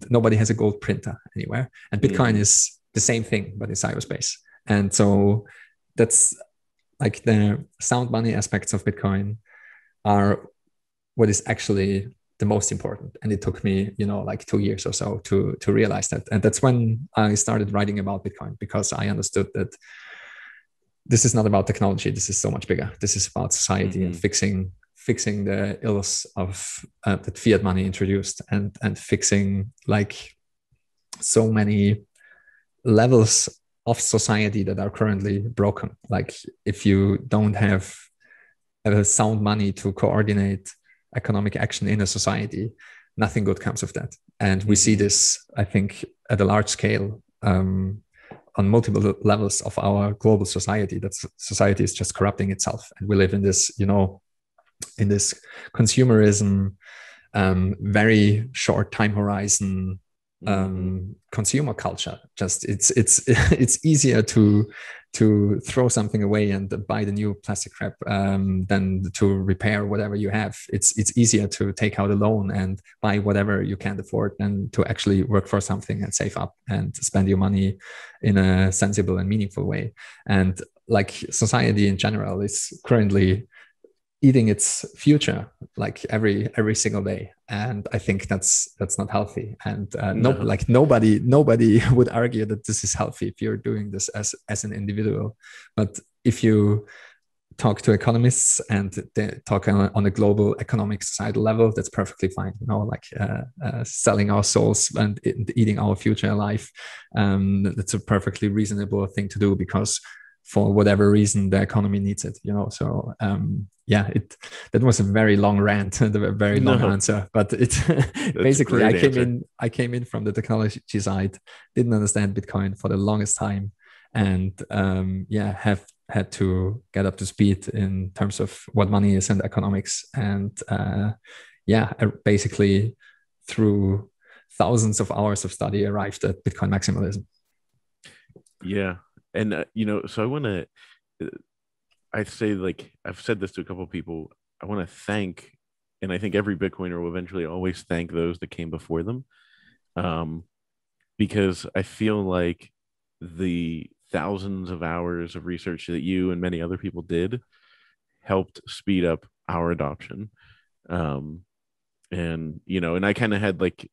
nobody has a gold printer anywhere. And Bitcoin is the same thing, but in cyberspace. And so that's like the sound money aspects of Bitcoin are what is actually the most important. And it took me, you know, like 2 years or so to realize that. And that's when I started writing about Bitcoin, because I understood that this is not about technology. This is so much bigger. This is about society and fixing the ills of that fiat money introduced, and fixing like so many levels of society that are currently broken. Like, if you don't have a sound money to coordinate economic action in a society, nothing good comes of that. And we see this, I think, at a large scale on multiple levels of our global society, that society is just corrupting itself. And we live in this, you know, in this consumerism, very short time horizon, consumer culture. Just it's easier to throw something away and buy the new plastic wrap than to repair whatever you have. It's easier to take out a loan and buy whatever you can't afford than to actually work for something and save up and spend your money in a sensible and meaningful way. And like, society in general is currently eating its future like every single day, and I think that's not healthy. And nobody would argue that this is healthy if you're doing this as an individual. But if you talk to economists and they talk on a global economic societal level, that's perfectly fine. You know, like selling our souls and eating our future alive, that's a perfectly reasonable thing to do, because for whatever reason the economy needs it, you know. So that was a very long rant and a very long answer, but it basically I came in from the technology side, didn't understand Bitcoin for the longest time, and have had to get up to speed in terms of what money is and economics. And basically through thousands of hours of study arrived at Bitcoin maximalism. And so I want to I say, like, I've said this to a couple of people. I want to thank, and I think every Bitcoiner will eventually always thank those that came before them, um, because I feel like the thousands of hours of research that you and many other people did helped speed up our adoption. Um, and and I kind of had like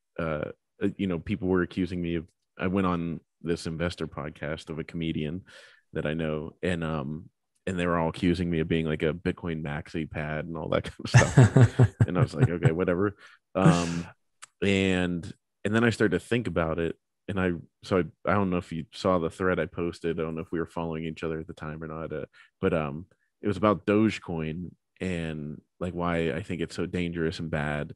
people were accusing me of, I went on this investor podcast of a comedian that I know, and they were all accusing me of being like a Bitcoin maxi pad and all that kind of stuff, and I was like, okay, whatever. Um and and then I started to think about it, and I don't know if you saw the thread I posted. I don't know if we were following each other at the time or not, but it was about Dogecoin and like why I think it's so dangerous and bad.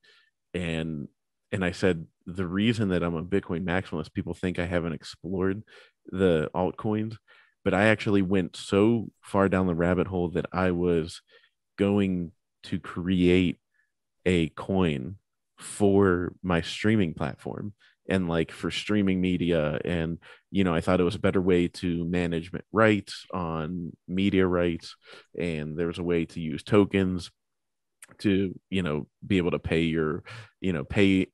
And and I said the reason that I'm a Bitcoin maximalist, people think I haven't explored the altcoins, but I actually went so far down the rabbit hole that I was going to create a coin for my streaming platform, and like for streaming media. And I thought it was a better way to manage rights on media rights, and there was a way to use tokens to be able to pay your pay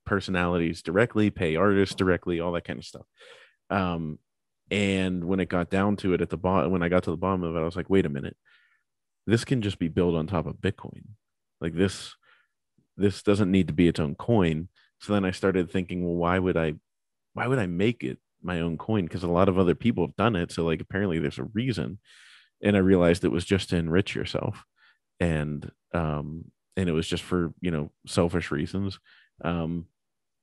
personalities directly, pay artists directly, all that kind of stuff. Um and when it got down to it, at the bottom, when I got to the bottom of it, I was like, wait a minute, this can just be built on top of Bitcoin. Like this doesn't need to be its own coin. So then I started thinking, well, why would I make it my own coin? Because a lot of other people have done it, so like apparently there's a reason. And I realized it was just to enrich yourself, and it was just for selfish reasons. Um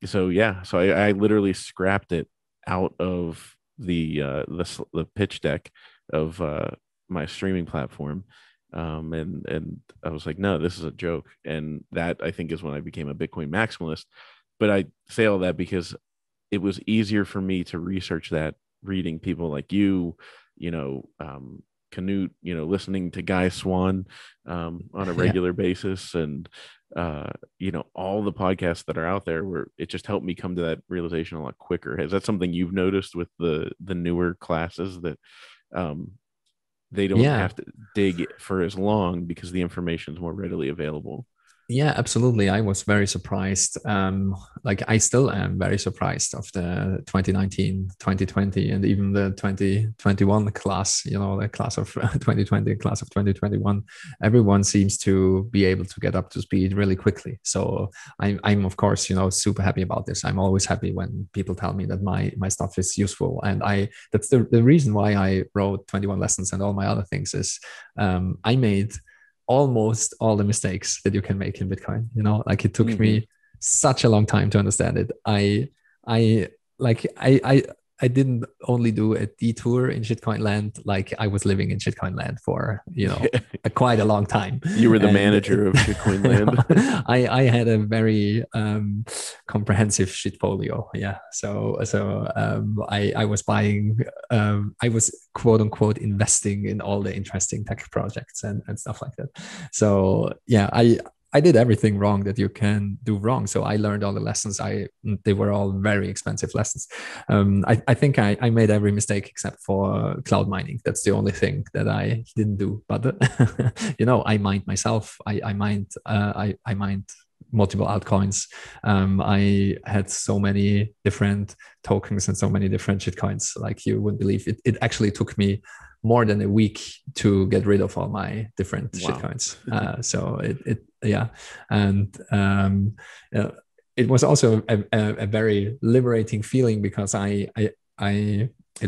so I literally scrapped it out of the pitch deck of my streaming platform. And I was like, no, this is a joke. And that, I think, is when I became a Bitcoin maximalist. But I say all that because it was easier for me to research that reading people like you, Canute, listening to Guy Swan on a regular basis, and all the podcasts that are out there, where it just helped me come to that realization a lot quicker. Is that something you've noticed with the newer classes, that um, they don't Yeah. have to dig for as long because the information is more readily available? Yeah, absolutely. I was very surprised. Like I still am very surprised of the 2019, 2020, and even the 2021 class, the class of 2020, class of 2021. Everyone seems to be able to get up to speed really quickly. So I'm of course, super happy about this. I'm always happy when people tell me that my stuff is useful. And that's the reason why I wrote 21 lessons and all my other things is I made almost all the mistakes that you can make in Bitcoin. Like it took me such a long time to understand it. I like I didn't only do a detour in Shitcoin land. Like I was living in Shitcoin land for quite a long time. You were the manager of Shitcoin land. I had a very comprehensive shitfolio. Yeah. So I was buying. I was quote unquote investing in all the interesting tech projects and stuff like that. So yeah, I did everything wrong that you can do wrong. So I learned all the lessons. They were all very expensive lessons. I think I made every mistake except for cloud mining. That's the only thing that I didn't do. But I mined myself. I mined multiple altcoins. I had so many different tokens and so many different shitcoins. Like you wouldn't believe it. It actually took me more than a week to get rid of all my different shitcoins. So yeah. And it was also a very liberating feeling, because it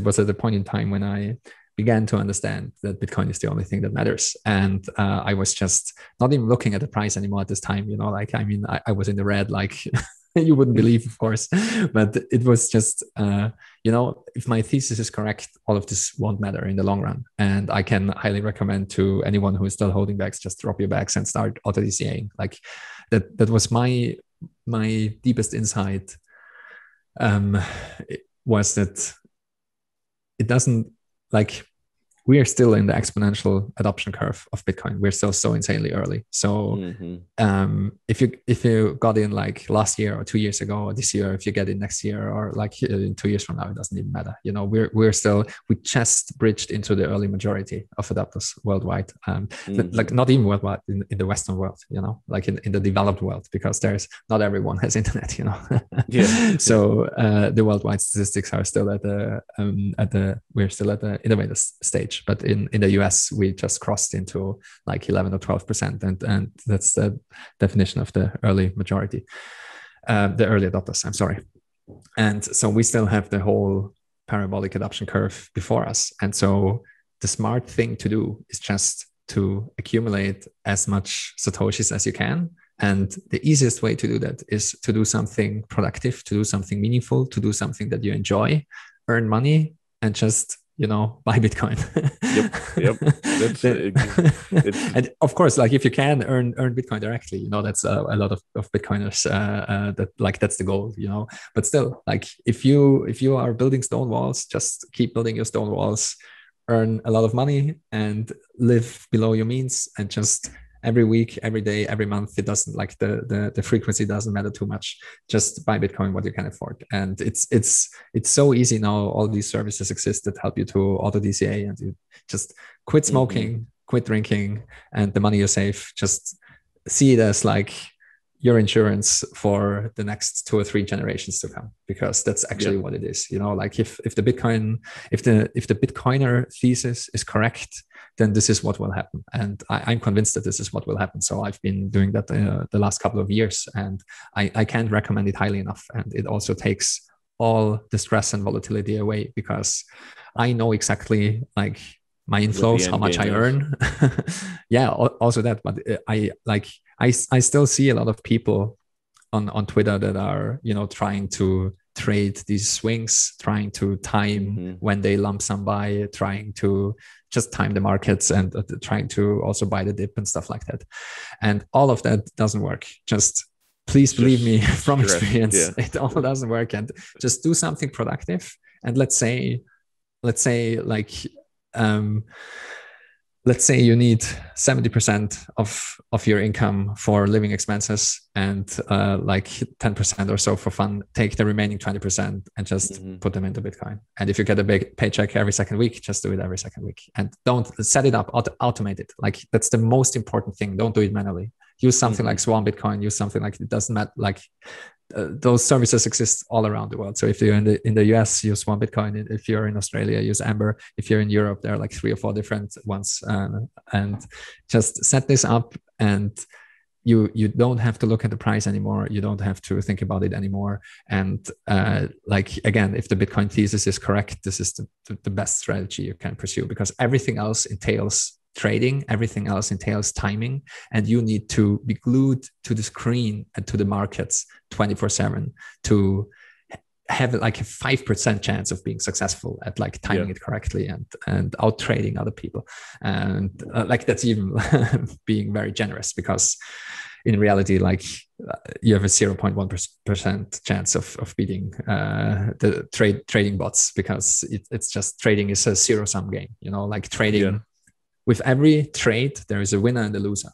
was at the point in time when I began to understand that Bitcoin is the only thing that matters. And I was just not even looking at the price anymore at this time. I was in the red, like you wouldn't believe, of course. But it was just, if my thesis is correct, all of this won't matter in the long run. And I can highly recommend to anyone who is still holding bags, just drop your bags and start auto DCAing. Like that was my deepest insight. Was that it doesn't, like, we are still in the exponential adoption curve of Bitcoin. We're still so insanely early. So if you got in like last year or 2 years ago or this year, if you get in next year or like in 2 years from now, it doesn't even matter. You know, we just bridged into the early majority of adopters worldwide. Like not even worldwide, in the Western world, you know, like in the developed world, because not everyone has internet, you know. So the worldwide statistics are still we're still at the innovator stage, but in the US we just crossed into like 11 or 12%, and that's the definition of the early majority, the early adopters, I'm sorry. And so we still have the whole parabolic adoption curve before us, and so the smart thing to do is just to accumulate as much satoshis as you can. And the easiest way to do that is to do something productive, to do something meaningful, to do something that you enjoy, earn money, and just, you know, buy Bitcoin. Yep. And of course, like if you can earn Bitcoin directly, you know, that's a lot of Bitcoiners that like that's the goal, you know. But still, like if you are building stone walls, just keep building your stone walls, earn a lot of money, and live below your means, and just every week, every day, every month, it doesn't like the frequency doesn't matter too much. Just buy Bitcoin what you can afford. And it's so easy now. All these services exist that help you to auto DCA, and you just quit smoking, quit drinking, and the money you save, just see it as like your insurance for the next 2 or 3 generations to come, because that's actually what it is. You know, like if the Bitcoiner thesis is correct, then this is what will happen. And I'm convinced that this is what will happen. So I've been doing that the last couple of years, and I can't recommend it highly enough. And it also takes all the stress and volatility away, because I know exactly like my inflows, how much I earn. Yeah, also that. But I still see a lot of people on Twitter that are, you know, trying to trade these swings, trying to time when they lump sum buy, trying to just time the markets, and trying to also buy the dip and stuff like that. And all of that doesn't work. Just please believe me from experience, it all doesn't work. And just do something productive. And let's say like, let's say you need 70% of your income for living expenses, and like 10% or so for fun. Take the remaining 20% and just put them into Bitcoin. And if you get a big paycheck every second week, just do it every second week. And don't set it up, automate it. Like that's the most important thing. Don't do it manually. Use something like Swan Bitcoin. Use something like, it doesn't matter, like those services exist all around the world. So if you're in the US, use Swan Bitcoin. If you're in Australia, use Amber. If you're in Europe, there are like 3 or 4 different ones. And just set this up, and you don't have to look at the price anymore. You don't have to think about it anymore. And like, again, if the Bitcoin thesis is correct, this is the best strategy you can pursue, because everything else entails trading, everything else entails timing, and you need to be glued to the screen and to the markets 24/7 to have like a 5% chance of being successful at like timing it correctly and out trading other people. And like that's even being very generous, because in reality, like you have a 0.1% chance of beating the trading bots, because it's just, trading is a zero-sum game, you know, like trading. With every trade, there is a winner and a loser.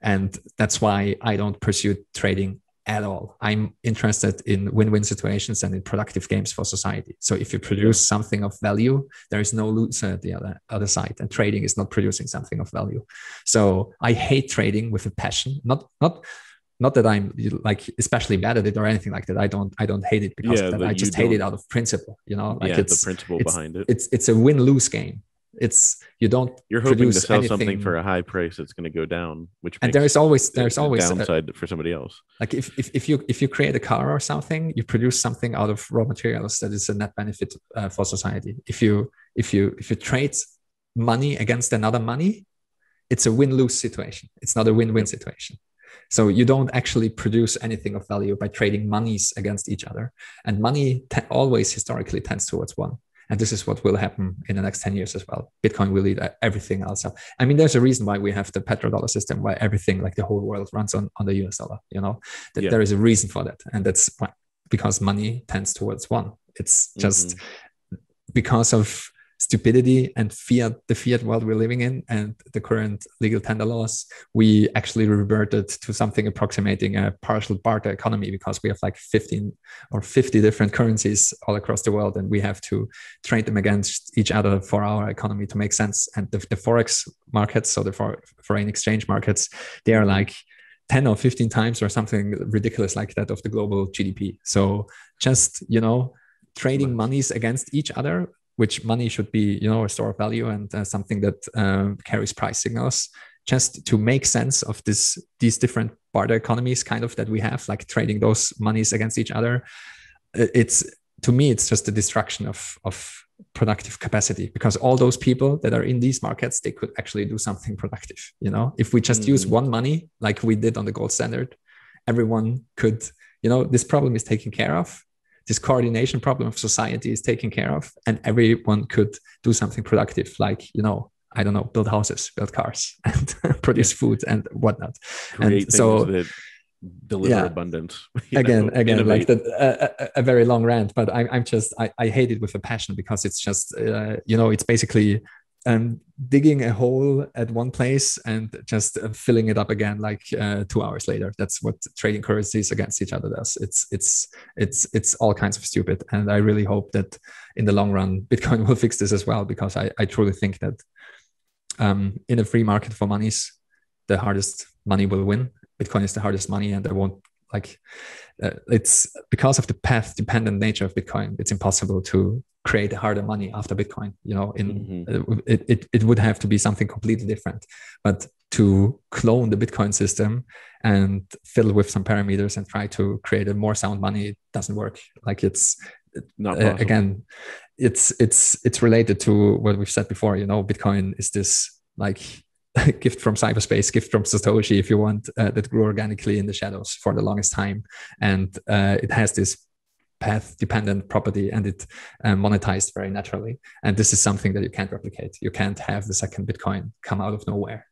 And that's why I don't pursue trading at all. I'm interested in win-win situations and in productive games for society. So if you produce something of value, there is no loser at the other side. And trading is not producing something of value. So I hate trading with a passion. Not that I'm like especially bad at it or anything like that. I don't hate it because of that. I just hate it out of principle. You know, like it's the principle behind it. It's a win-lose game. You're hoping to sell something for a high price that's going to go down, which makes there's always downside for somebody else. Like if you create a car or something, you produce something out of raw materials that is a net benefit for society. If you trade money against another money, it's a win-lose situation. It's not a win-win situation. So you don't actually produce anything of value by trading monies against each other, and money always historically tends towards one. And this is what will happen in the next 10 years as well. Bitcoin will lead everything else up. I mean, there's a reason why we have the petrodollar system, why everything, like the whole world, runs on the US dollar, you know, there is a reason for that. And that's because money tends towards one. It's just because of stupidity and the fiat world we're living in and the current legal tender laws, we actually reverted to something approximating a partial barter economy, because we have like 15 or 50 different currencies all across the world, and we have to trade them against each other for our economy to make sense. And the forex markets, so the foreign exchange markets, they are like 10 or 15 times or something ridiculous like that of the global GDP. So just, trading monies against each other, which money should be, a store of value and something that carries price signals, just to make sense of these different barter economies kind of that we have, like trading those monies against each other. To me, it's just a destruction of productive capacity, because all those people that are in these markets, they could actually do something productive. If we just use one money like we did on the gold standard, everyone could, this problem is taken care of. This coordination problem of society is taken care of, and everyone could do something productive, like, I don't know, build houses, build cars, and produce food and whatnot. Create and so that deliver abundance. Again, innovate. like that, a very long rant, but I hate it with a passion, because it's just, it's basically digging a hole at one place and just filling it up again like 2 hours later. That's what trading currencies against each other does. It's all kinds of stupid, and I really hope that in the long run Bitcoin will fix this as well, because I truly think that in a free market for monies, the hardest money will win. Bitcoin is the hardest money, and I won't it's because of the path dependent nature of Bitcoin. It's impossible to create harder money after Bitcoin. It would have to be something completely different. But to clone the Bitcoin system and fiddle with some parameters and try to create a more sound money, it doesn't work. Like it's not possible. Again, it's related to what we've said before. Bitcoin is this like gift from cyberspace, gift from Satoshi, if you want, that grew organically in the shadows for the longest time. And it has this path dependent property, and it monetized very naturally. And this is something that you can't replicate. You can't have the second Bitcoin come out of nowhere,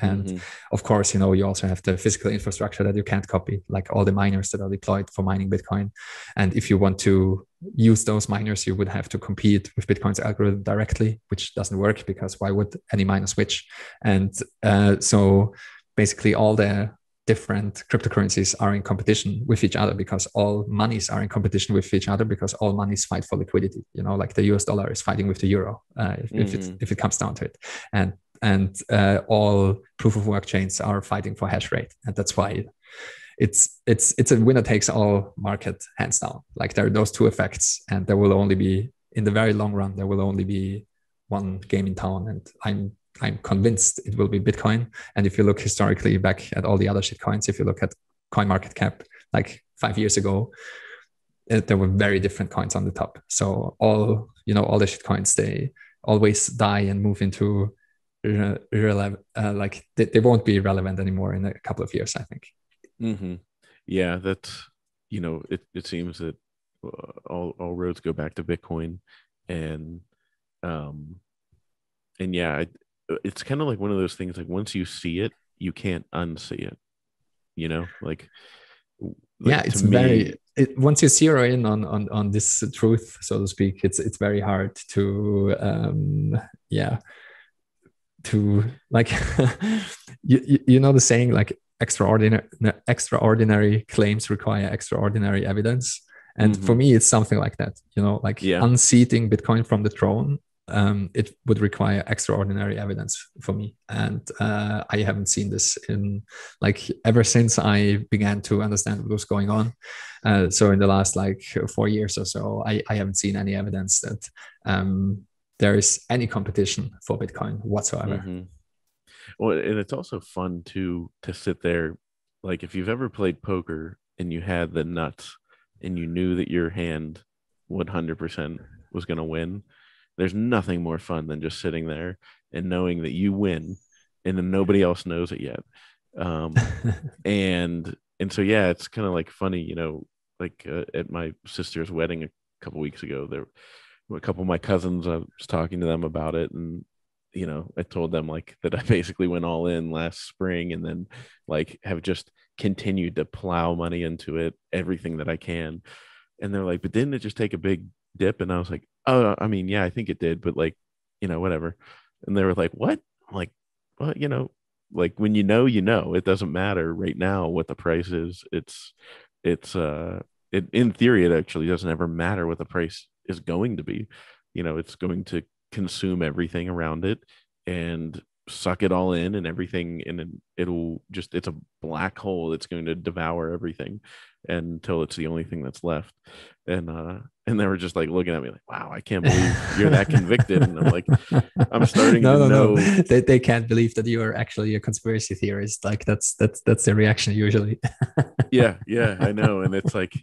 and of course, you also have the physical infrastructure that you can't copy, like all the miners that are deployed for mining Bitcoin. And if you want to use those miners, you would have to compete with Bitcoin's algorithm directly, which doesn't work, because why would any miner switch? And so basically all the different cryptocurrencies are in competition with each other, because all monies are in competition with each other, because all monies fight for liquidity. Like the US dollar is fighting with the euro, if it comes down to it, and all proof of work chains are fighting for hash rate, and that's why it's a winner takes all market, hands down. Like there are those two effects, and there will only be, in the very long run, there will only be one game in town, and I'm convinced it will be Bitcoin. And if you look historically back at all the other shitcoins, if you look at CoinMarketCap, like 5 years ago, there were very different coins on the top. So all the shitcoins, they always die and move into like they won't be relevant anymore in a couple of years, I think. Yeah, that's it seems that all roads go back to Bitcoin, and yeah, it's kind of like one of those things, like once you see it, you can't unsee it. Yeah, it's once you zero in on this truth, so to speak, it's very hard to to like the saying, like extraordinary claims require extraordinary evidence. And for me, it's something like that, unseating Bitcoin from the throne. It would require extraordinary evidence for me. And I haven't seen this in ever since I began to understand what was going on. So in the last 4 years or so, I haven't seen any evidence that there is any competition for Bitcoin whatsoever. Well, and it's also fun to sit there. Like if you've ever played poker and you had the nuts and you knew that your hand 100% was going to win, there's nothing more fun than just sitting there and knowing that you win and then nobody else knows it yet. And so, yeah, it's kind of funny, at my sister's wedding a couple weeks ago, there were a couple of my cousins, I was talking to them about it, and I told them that I basically went all in last spring and then have just continued to plow money into it, everything that I can. And they're like, but didn't it just take a big dip? And I was like, oh, I mean, yeah, I think it did, but whatever. And they were like, what? I'm like, well, like when it doesn't matter right now what the price is. In theory, it actually doesn't ever matter what the price is going to be. It's going to consume everything around it and suck it all in and everything, and then it's a black hole that's going to devour everything until it's the only thing that's left. And they were just like looking at me like, wow, I can't believe you're that convicted. And I'm like, I'm starting to know. No. They can't believe that you are actually a conspiracy theorist. Like that's their reaction usually. Yeah, I know. And it's like,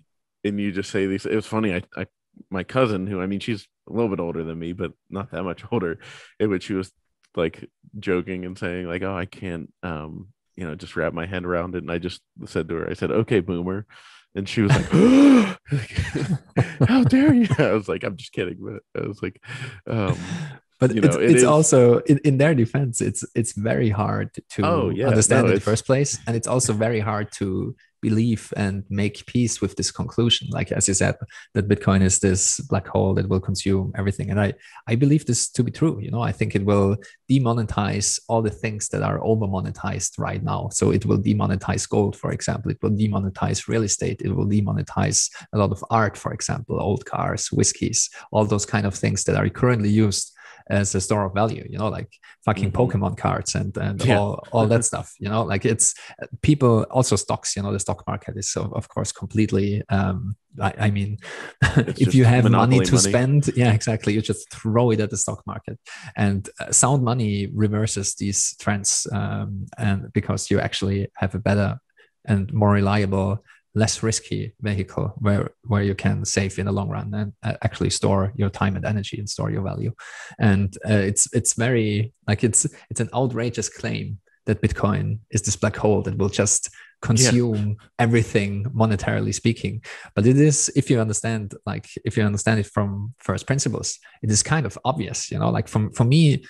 and you just say these. It was funny. I my cousin, who, I mean, she's a little bit older than me, but not that much older. But she was like joking and saying like, oh, I can't just wrap my head around it. And I just said to her, I said, okay, boomer. And she was like, how dare you? I was like, I'm just kidding. But I was like, but it's also in their defense, it's very hard to understand in the first place. And it's also very hard to believe and make peace with this conclusion. Like, as you said, that Bitcoin is this black hole that will consume everything. And I believe this to be true. I think it will demonetize all the things that are over monetized right now. So it will demonetize gold, for example. It will demonetize real estate. It will demonetize a lot of art, for example, old cars, whiskeys, all those kind of things that are currently used as a store of value, like fucking Pokemon cards and all that stuff, like it's people, also stocks, the stock market is, so of course, completely I mean if you have money to spend, exactly, you just throw it at the stock market. And sound money reverses these trends, and because you actually have a better and more reliable, less risky vehicle where you can save in the long run and actually store your time and energy and store your value. And it's very, like, it's an outrageous claim that Bitcoin is this black hole that will just consume everything monetarily speaking. But it is, if you understand it from first principles, it is kind of obvious, like for me,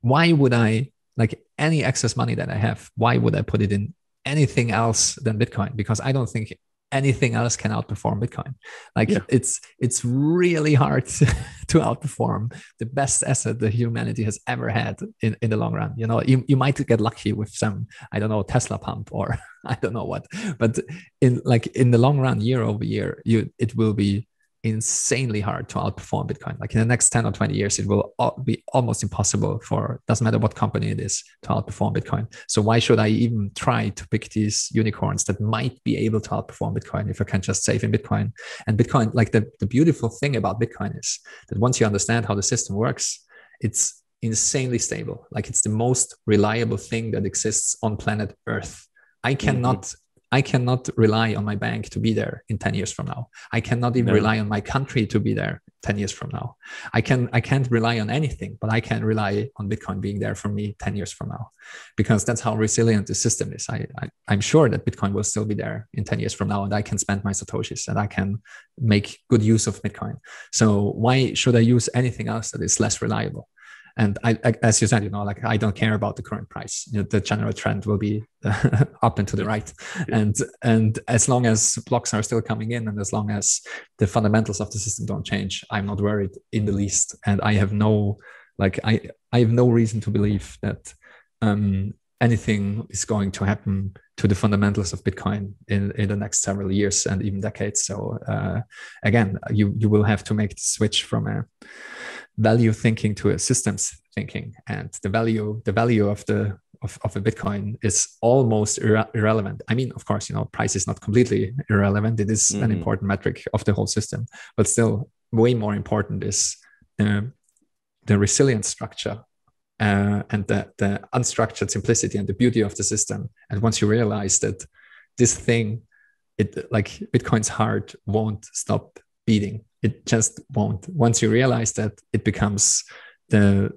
why would I, like, any excess money that I have, why would I put it in anything else than Bitcoin? Because I don't think anything else can outperform Bitcoin. Like it's really hard to outperform the best asset that humanity has ever had in the long run. You might get lucky with some, I don't know, Tesla pump or I don't know what, but in the long run, year over year, it will be insanely hard to outperform Bitcoin. Like in the next 10 or 20 years, it will be almost impossible doesn't matter what company it is, to outperform Bitcoin. So why should I even try to pick these unicorns that might be able to outperform Bitcoin if I can just save in Bitcoin? And Bitcoin, like the beautiful thing about Bitcoin is that once you understand how the system works, it's insanely stable. Like it's the most reliable thing that exists on planet Earth. I cannot rely on my bank to be there in 10 years from now. I cannot even rely on my country to be there 10 years from now. I can't rely on anything, but I can rely on Bitcoin being there for me 10 years from now, because that's how resilient the system is. I'm sure that Bitcoin will still be there in 10 years from now, and I can spend my Satoshis and I can make good use of Bitcoin. So why should I use anything else that is less reliable? And I, as you said, like, I don't care about the current price. The general trend will be up and to the right. And as long as blocks are still coming in, and as long as the fundamentals of the system don't change, I'm not worried in the least. And I have no reason to believe that anything is going to happen to the fundamentals of Bitcoin in the next several years and even decades. So again, you will have to make the switch from a value thinking to a systems thinking, and the value of a Bitcoin is almost irrelevant. I mean, of course, price is not completely irrelevant. It is an important metric of the whole system, but still way more important is the resilient structure and the unstructured simplicity and the beauty of the system. And once you realize that this thing, Bitcoin's heart won't stop beating. It just won't. Once you realize that, it becomes the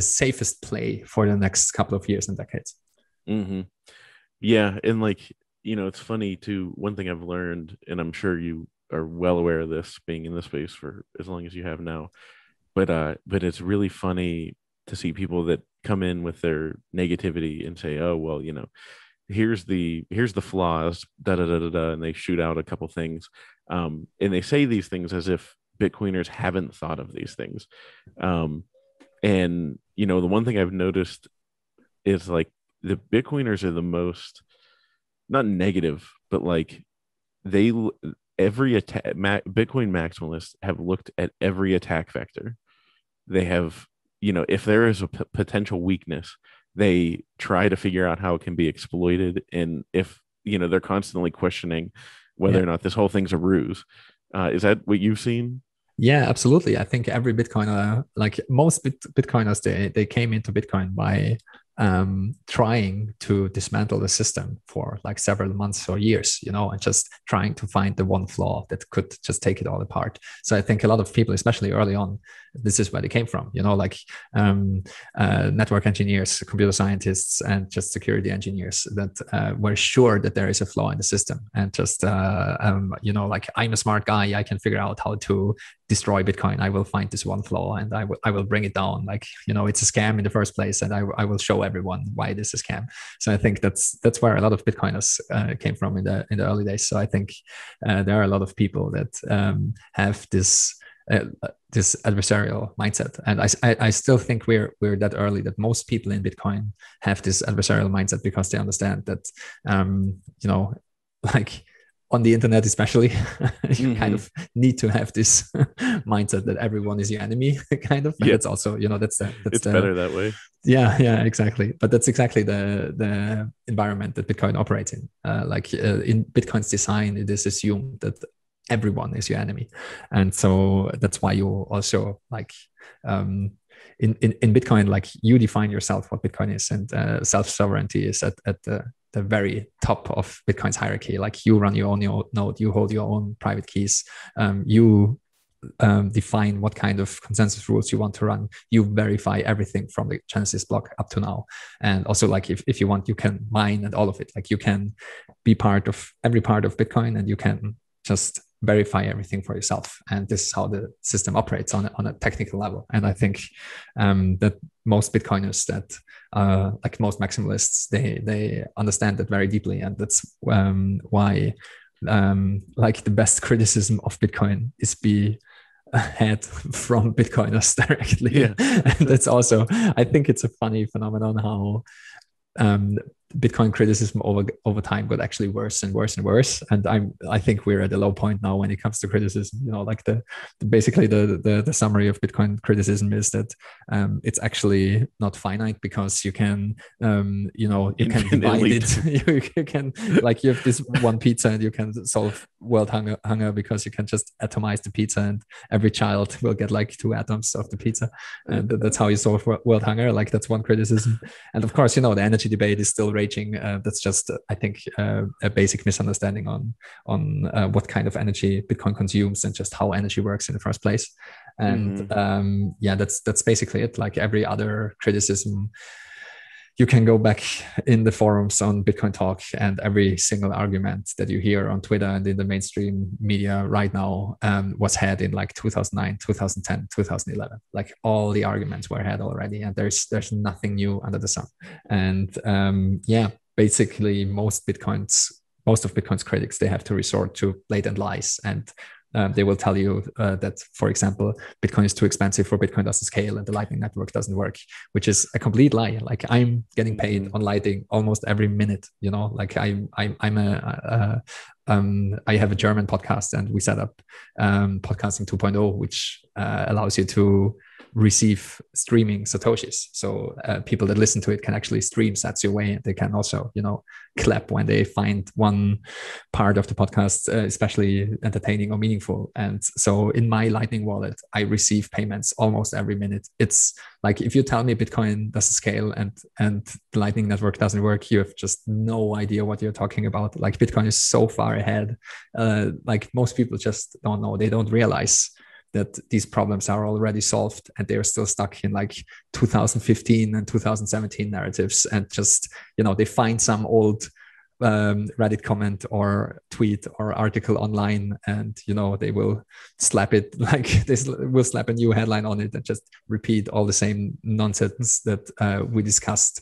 safest play for the next couple of years and decades. Mm-hmm. Yeah, and it's funny too. One thing I've learned, and I'm sure you are well aware of this, being in this space for as long as you have now, but it's really funny to see people that come in with their negativity and say, oh, well, here's the flaws, and they shoot out a couple things, and they say these things as if Bitcoiners haven't thought of these things, and And the one thing I've noticed is like the Bitcoiners are the most, not negative, but like they every attack Bitcoin maximalists have looked at every attack vector. They have, if there is a potential weakness, they try to figure out how it can be exploited. And if, they're constantly questioning whether or not this whole thing's a ruse. Is that what you've seen? Yeah, absolutely. I think every Bitcoiner, like most Bitcoiners, they came into Bitcoin by trying to dismantle the system for like several months or years, and just trying to find the one flaw that could just take it all apart. So I think a lot of people, especially early on, this is where they came from, like network engineers, computer scientists, and just security engineers that were sure that there is a flaw in the system. And just, like, I'm a smart guy, I can figure out how to destroy Bitcoin. I will find this one flaw and I will bring it down. Like, it's a scam in the first place, and I will show everyone why this is a scam. So I think that's where a lot of Bitcoiners came from in the early days. So I think there are a lot of people that have this adversarial mindset, and I still think we're that early that most people in Bitcoin have this adversarial mindset because they understand that like on the internet especially, you kind of need to have this mindset that everyone is your enemy, kind of. And that's also, that's better that way. Yeah, exactly. But that's exactly the environment that Bitcoin operates in. In Bitcoin's design, it is assumed that everyone is your enemy, and so that's why you also like in Bitcoin, like, you define yourself what Bitcoin is, and self-sovereignty is at the very top of Bitcoin's hierarchy. Like, you run your own node, you hold your own private keys, you define what kind of consensus rules you want to run, you verify everything from the Genesis block up to now. And also, like, if you want, you can mine and all of it. Like, you can be part of every part of Bitcoin, and you can just verify everything for yourself. And this is how the system operates on a technical level. And I think that most Bitcoiners, that like most maximalists, they understand that very deeply. And that's why like the best criticism of Bitcoin is be had from Bitcoiners directly. Yeah. And that's also, I think it's a funny phenomenon how Bitcoin criticism over time got actually worse and worse and worse. And I think we're at a low point now when it comes to criticism. Like basically the summary of Bitcoin criticism is that it's actually not finite, because you can you can divide it. you can, like, you have this one pizza and you can solve world hunger because you can just atomize the pizza and every child will get like 2 atoms of the pizza, and that's how you solve world hunger. Like, that's one criticism. And of course, the energy debate is still raging. That's just, I think, a basic misunderstanding on what kind of energy Bitcoin consumes and just how energy works in the first place. And that's basically it. Like every other criticism, you can go back in the forums on Bitcoin Talk, and every single argument that you hear on Twitter and in the mainstream media right now was had in like 2009, 2010, 2011. Like, all the arguments were had already, and there's nothing new under the sun. And basically most of Bitcoin's critics, they have to resort to blatant lies, and they will tell you that, for example, Bitcoin is too expensive for Bitcoin doesn't scale and the Lightning Network doesn't work, which is a complete lie. Like, I'm getting paid on Lightning almost every minute. Like I have a German podcast, and we set up podcasting 2.0, which allows you to receive streaming satoshis. So people that listen to it can actually stream sats your way, and they can also, clap when they find one part of the podcast especially entertaining or meaningful. And so in my Lightning wallet, I receive payments almost every minute. It's like, if you tell me Bitcoin doesn't scale and the Lightning Network doesn't work, you have just no idea what you're talking about. Like, Bitcoin is so far ahead. Like, most people just don't know. They don't realize that these problems are already solved, and they're still stuck in like 2015 and 2017 narratives, and just, they find some old Reddit comment or tweet or article online, and they will slap it, like they will slap a new headline on it and just repeat all the same nonsense that we discussed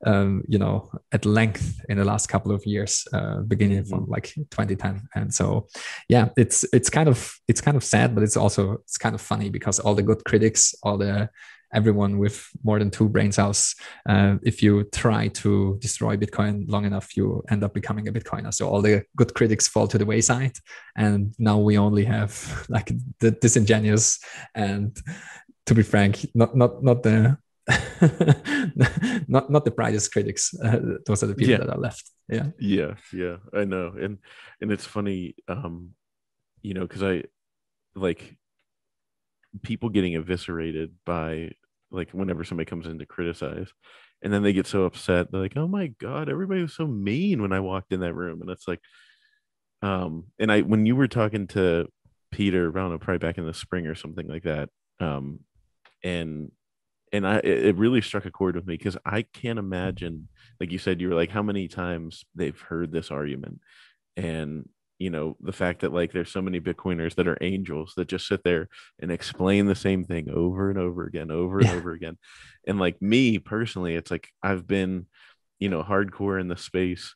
at length in the last couple of years, beginning from like 2010. And so it's kind of sad, but it's kind of funny, because all the good critics, all the everyone with more than 2 brain cells, if you try to destroy Bitcoin long enough, you end up becoming a Bitcoiner. So all the good critics fall to the wayside, and now we only have like the disingenuous and, to be frank, not the not the brightest critics. Those are the people that are left. Yeah, I know. And it's funny, because I like people getting eviscerated by, like, whenever somebody comes in to criticize, and then they get so upset, they're like, oh my god, everybody was so mean when I walked in that room. And it's like, and I when you were talking to Peter, I don't know, probably back in the spring or something like that, and it really struck a chord with me, because I can't imagine, like you said, you were like, how many times they've heard this argument. And the fact that, like, there's so many Bitcoiners that are angels that just sit there and explain the same thing over and over again, and over again. And like me personally, it's like I've been hardcore in the space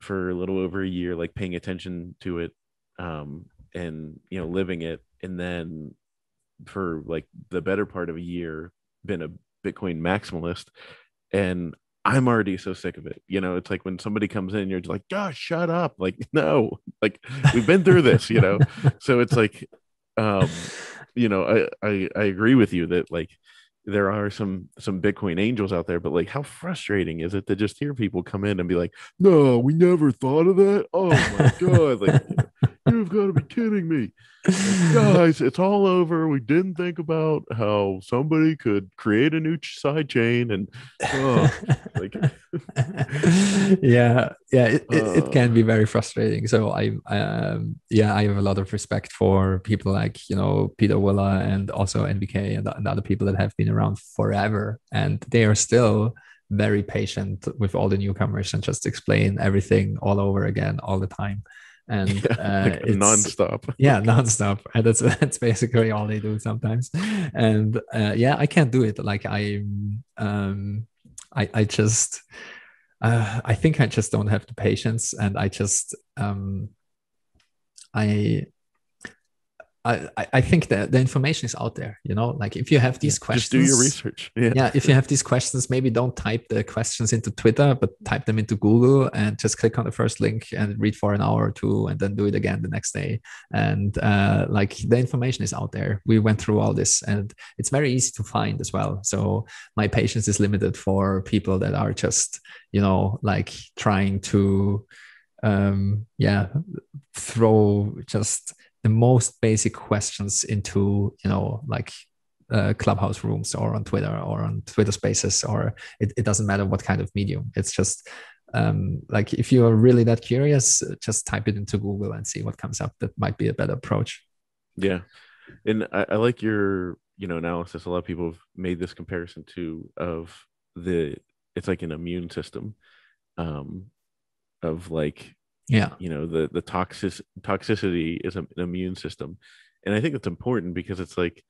for a little over a year, like paying attention to it, and living it. And then for like the better part of a year been a Bitcoin maximalist, and I'm already so sick of it. It's like when somebody comes in, you're just like, gosh, shut up. Like, no, like, we've been through this, So it's like, I agree with you that, like, there are some Bitcoin angels out there, but like, how frustrating is it to just hear people come in and be like, no, we never thought of that. Oh my God. Like, you've got to be kidding me. Like, guys, it's all over. We didn't think about how somebody could create a new side chain, and like it can be very frustrating. So I have a lot of respect for people like Peter Willer and also NBK and other people that have been around forever, and they are still very patient with all the newcomers and just explain everything all over again all the time. And like it's nonstop. nonstop, and that's basically all they do sometimes. And I can't do it. Like I just I think I just don't have the patience, and I just I think that the information is out there, like if you have these questions, just do your research. If you have these questions, maybe don't type the questions into Twitter, but type them into Google and just click on the first link and read for an hour or two, and then do it again the next day. And like, the information is out there. We went through all this, and it's very easy to find as well. So my patience is limited for people that are just, like, trying to throw just the most basic questions into like Clubhouse rooms or on Twitter or on Twitter Spaces, or it doesn't matter what kind of medium. It's just like, if you are really that curious, just type it into Google and see what comes up. That might be a better approach. Yeah, and I like your analysis. A lot of people have made this comparison too, of it's like an immune system, of like, the toxicity is an immune system. And I think it's important, because it's like,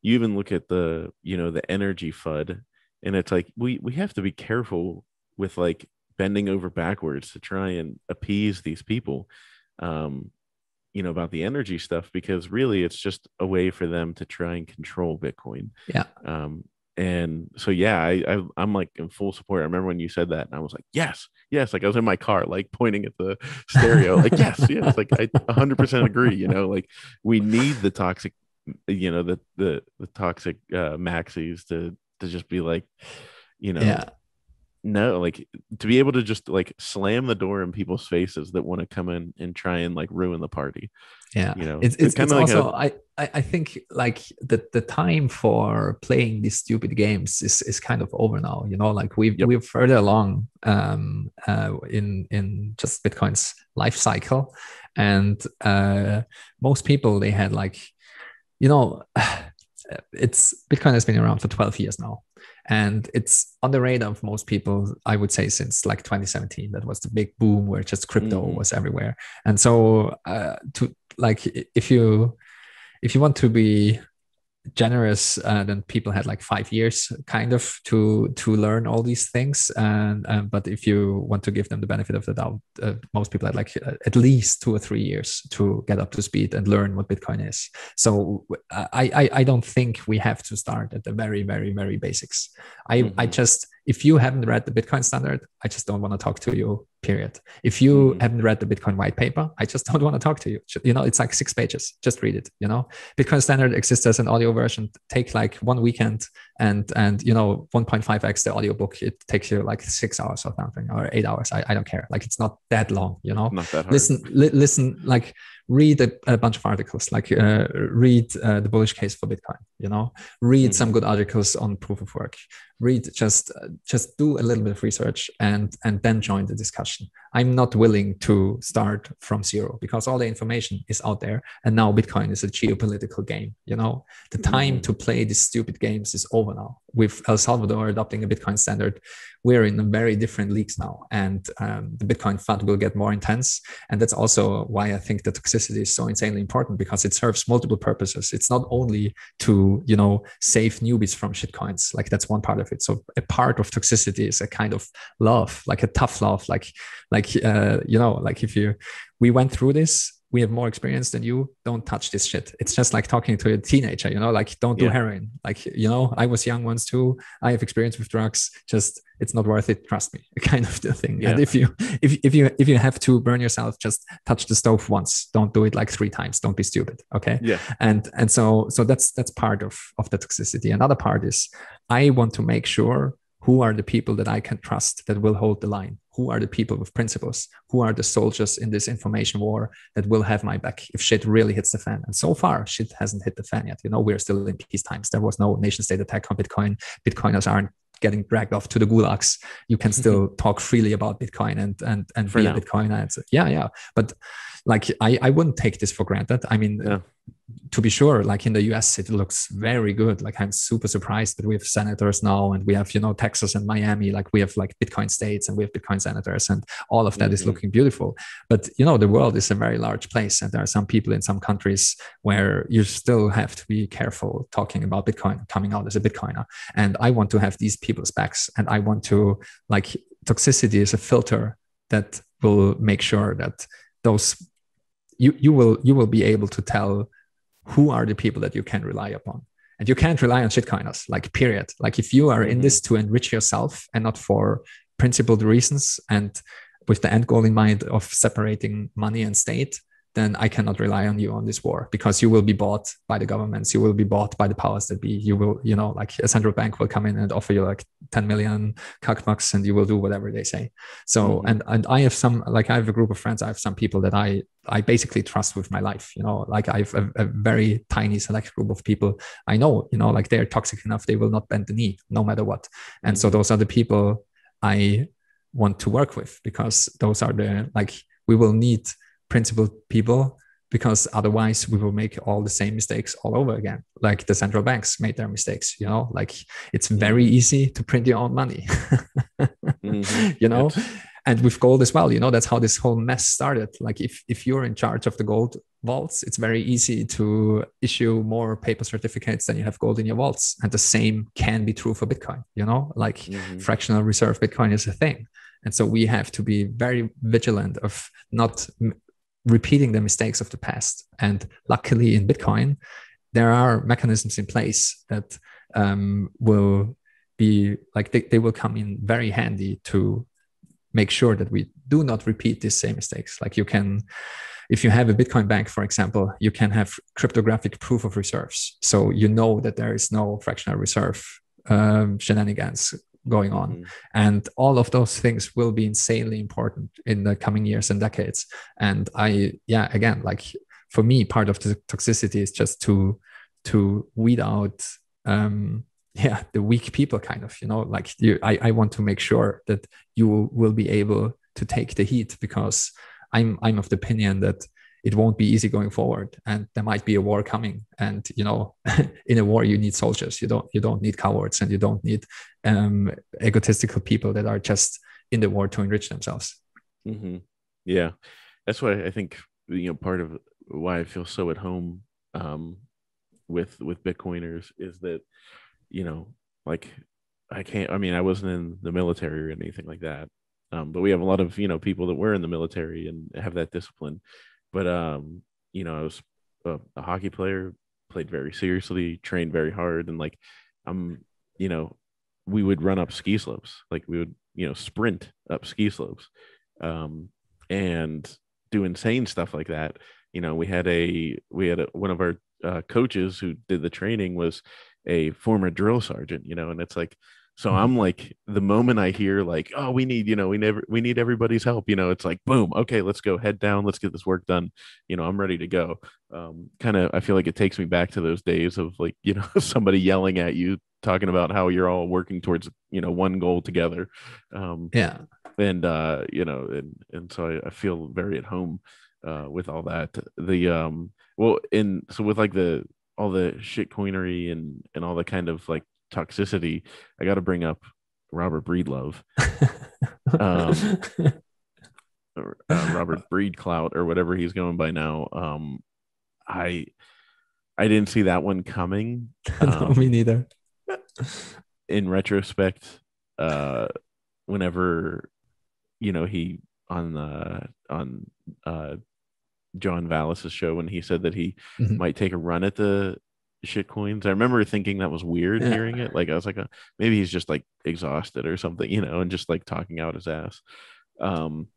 you even look at the the energy FUD, and it's like, we have to be careful with, like, bending over backwards to try and appease these people, about the energy stuff, because really it's just a way for them to try and control Bitcoin. And so, I'm like in full support. I remember when you said that, and I was like, yes. Like, I was in my car, like, pointing at the stereo, like, yes. Like, I 100% agree. Like, we need the toxic, the toxic maxis to just be like, no, like, to be able to just, like, slam the door in people's faces that want to come in and try and, like, ruin the party. It's kind of also, I think, like, the time for playing these stupid games is kind of over now. Like, we're further along in just Bitcoin's life cycle, and most people, they had, like, Bitcoin has been around for 12 years now. And it's on the radar of most people, I would say, since like 2017. That was the big boom where just crypto was everywhere. And so if you want to be generous, then people had like 5 years kind of to learn all these things. And but if you want to give them the benefit of the doubt, most people had like at least 2 or 3 years to get up to speed and learn what Bitcoin is. So I don't think we have to start at the very, very, very basics. I just, if you haven't read the Bitcoin standard, I just don't want to talk to you, period. If you haven't read the Bitcoin white paper, I just don't want to talk to you. You know, it's like 6 pages. Just read it. You know, Bitcoin standard exists as an audio version. Take like 1 weekend and 1.5x the audiobook. It takes you like 6 hours or something, or 8 hours. I don't care. Like, it's not that long, you know. Not that hard. Listen, like, read a bunch of articles, like read the bullish case for Bitcoin, you know, read some good articles on proof of work, read, just do a little bit of research and then join the discussion. I'm not willing to start from zero because all the information is out there. And now Bitcoin is a geopolitical game, you know. The time to play these stupid games is over now. With El Salvador adopting a Bitcoin standard, we're in a very different leagues now, and the Bitcoin FUD will get more intense. And that's also why I think the toxicity is so insanely important, because it serves multiple purposes. It's not only to, you know, save newbies from shitcoins, like that's one part of it. So a part of toxicity is a kind of love, like a tough love, like you know, like if we went through this, we have more experience than you, don't touch this shit. It's just like talking to a teenager, you know, like, don't do heroin. Like, you know, I was young once too. I have experience with drugs. Just, it's not worth it. Trust me, kind of the thing. Yeah. And if you have to burn yourself, just touch the stove once. Don't do it like 3 times. Don't be stupid. Okay. Yeah. And so that's part of the toxicity. Another part is, I want to make sure who are the people that I can trust that will hold the line. Who are the people with principles? Who are the soldiers in this information war that will have my back if shit really hits the fan? And so far, shit hasn't hit the fan yet. You know, we're still in peace times. There was no nation state attack on Bitcoin. Bitcoiners aren't getting dragged off to the gulags. You can still talk freely about Bitcoin and be a Bitcoiner. Yeah. But like, I wouldn't take this for granted. I mean, to be sure, like in the US, it looks very good. Like, I'm super surprised that we have senators now, and we have, you know, Texas and Miami, like we have like Bitcoin states and we have Bitcoin senators, and all of that is looking beautiful. But, you know, the world is a very large place, and there are some people in some countries where you still have to be careful talking about Bitcoin, coming out as a Bitcoiner. And I want to have these people's backs, and I want to, like, toxicity is a filter that will make sure that those you will be able to tell who are the people that you can rely upon. And you can't rely on shitcoiners, like, period. Like, if you are in this to enrich yourself and not for principled reasons and with the end goal in mind of separating money and state, then I cannot rely on you on this war, because you will be bought by the governments. You will be bought by the powers that be. You will, you know, like a central bank will come in and offer you like 10 million bucks, and you will do whatever they say. So, and I have some, like, I have a group of friends. I have some people that I basically trust with my life, you know, like I have a very tiny select group of people I know, you know, like they're toxic enough. They will not bend the knee no matter what. And so those are the people I want to work with, because those are the, like, we will need principled people, because otherwise we will make all the same mistakes all over again. Like the central banks made their mistakes, you know, like it's very easy to print your own money, you know, and with gold as well, you know, that's how this whole mess started. Like if you're in charge of the gold vaults, it's very easy to issue more paper certificates than you have gold in your vaults. And the same can be true for Bitcoin, you know, like fractional reserve Bitcoin is a thing. And so we have to be very vigilant of not repeating the mistakes of the past. And luckily in Bitcoin, there are mechanisms in place that will be like, they will come in very handy to make sure that we do not repeat these same mistakes. Like, you can, if you have a Bitcoin bank, for example, you can have cryptographic proof of reserves. So you know that there is no fractional reserve shenanigans going on. And all of those things will be insanely important in the coming years and decades. And again, like, for me, part of the toxicity is just to weed out the weak people, kind of, you know, like I want to make sure that you will be able to take the heat, because I'm of the opinion that it won't be easy going forward, and there might be a war coming. And, you know, in a war, you need soldiers. You don't need cowards, and you don't need egotistical people that are just in the war to enrich themselves. Yeah, that's why I think, you know, part of why I feel so at home with Bitcoiners is that, you know, like I mean, I wasn't in the military or anything like that. But we have a lot of, you know, people that were in the military and have that discipline. But you know, I was a hockey player, played very seriously, trained very hard, and like I'm, you know, we would run up ski slopes, like we would, you know, sprint up ski slopes, and do insane stuff like that. You know, one of our coaches who did the training was a former drill sergeant, you know, and it's like, so I'm like, the moment I hear like, oh, we need, you know, we need everybody's help, you know, it's like, boom, okay, let's go, head down, let's get this work done. You know, I'm ready to go. Kind of, I feel like it takes me back to those days of like, you know, somebody yelling at you, talking about how you're all working towards, you know, one goal together. Yeah. And you know, and so I feel very at home with all that. The well, in so with like the all the shitcoinery and all the kind of like toxicity, I got to bring up Robert Breedlove, um, Robert Breedclout or whatever he's going by now. I I didn't see that one coming. No, me neither. In retrospect, whenever, you know, he on John Vallis's show, when he said that he might take a run at the shit coins, I remember thinking that was weird hearing it. Like I was like, maybe he's just like exhausted or something, you know, and just like talking out his ass. Um,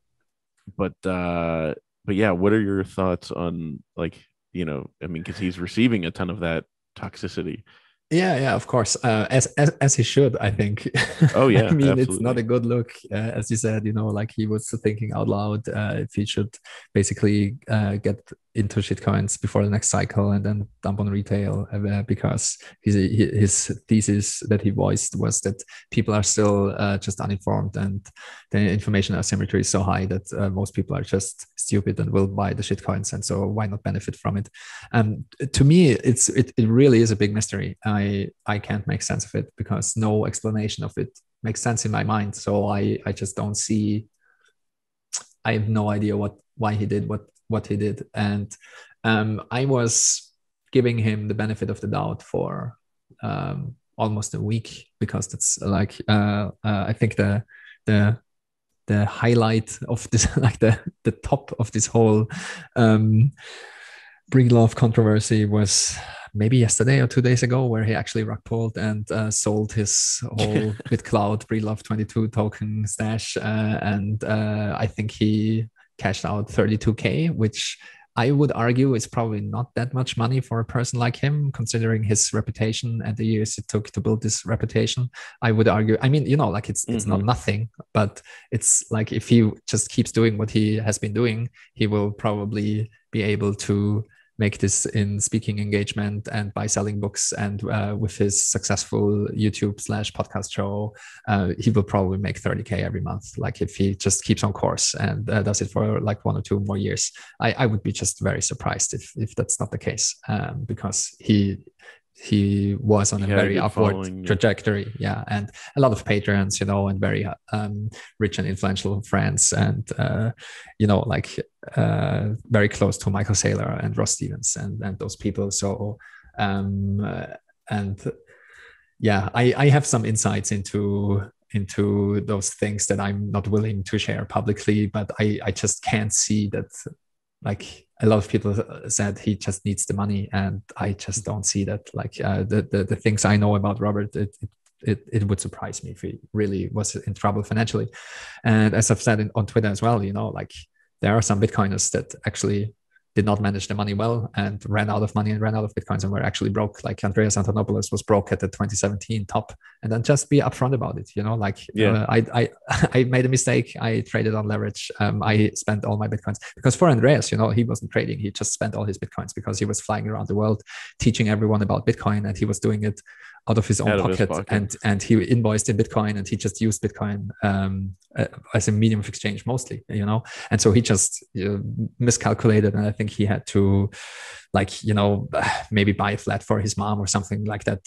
but yeah, what are your thoughts on, like, you know, I mean, because he's receiving a ton of that toxicity. Yeah, of course. As he should, I think. Oh yeah, I mean, absolutely. it's not a good look, as you said. You know, like he was thinking out loud if he should basically get into shitcoins before the next cycle and then dump on retail, because his thesis that he voiced was that people are still just uninformed and the information asymmetry is so high that most people are just stupid and will buy the shitcoins, and so why not benefit from it? To me, it really is a big mystery. I can't make sense of it because no explanation of it makes sense in my mind. So I just don't see. I have no idea why he did what he did, and I was giving him the benefit of the doubt for almost a week, because that's like I think the highlight of this, like the top of this whole Breedlove controversy was maybe yesterday or 2 days ago, where he actually rug pulled and sold his whole Bitclout Breedlove 22 token stash, and I think he cashed out 32K, which I would argue is probably not that much money for a person like him, considering his reputation and the years it took to build this reputation. I would argue, I mean, you know, like it's not nothing, but it's like if he just keeps doing what he has been doing, he will probably be able to make this in speaking engagement and by selling books, and with his successful YouTube/podcast show, he will probably make 30K every month. Like if he just keeps on course and does it for like 1 or 2 more years, I would be just very surprised if that's not the case, because he was on a very upward trajectory. Yeah. And a lot of patrons, you know, and very rich and influential friends, and you know, like very close to Michael Saylor and Ross Stevens and those people. So and yeah, I have some insights into those things that I'm not willing to share publicly, but I just can't see that. Like a lot of people said, he just needs the money, and I just don't see that. Like the things I know about Robert, it would surprise me if he really was in trouble financially. And as I've said on Twitter as well, you know, like there are some Bitcoiners that actually did not manage the money well and ran out of money and ran out of Bitcoins and were actually broke. Like Andreas Antonopoulos was broke at the 2017 top, and then just be upfront about it. You know, like I made a mistake. I traded on leverage. I spent all my Bitcoins, because for Andreas, you know, he wasn't trading. He just spent all his Bitcoins because he was flying around the world teaching everyone about Bitcoin, and he was doing it out of his own pocket. And he invoiced in Bitcoin, and he just used Bitcoin as a medium of exchange mostly, you know. And so he just miscalculated, and I think he had to, like, you know, maybe buy a flat for his mom or something like that.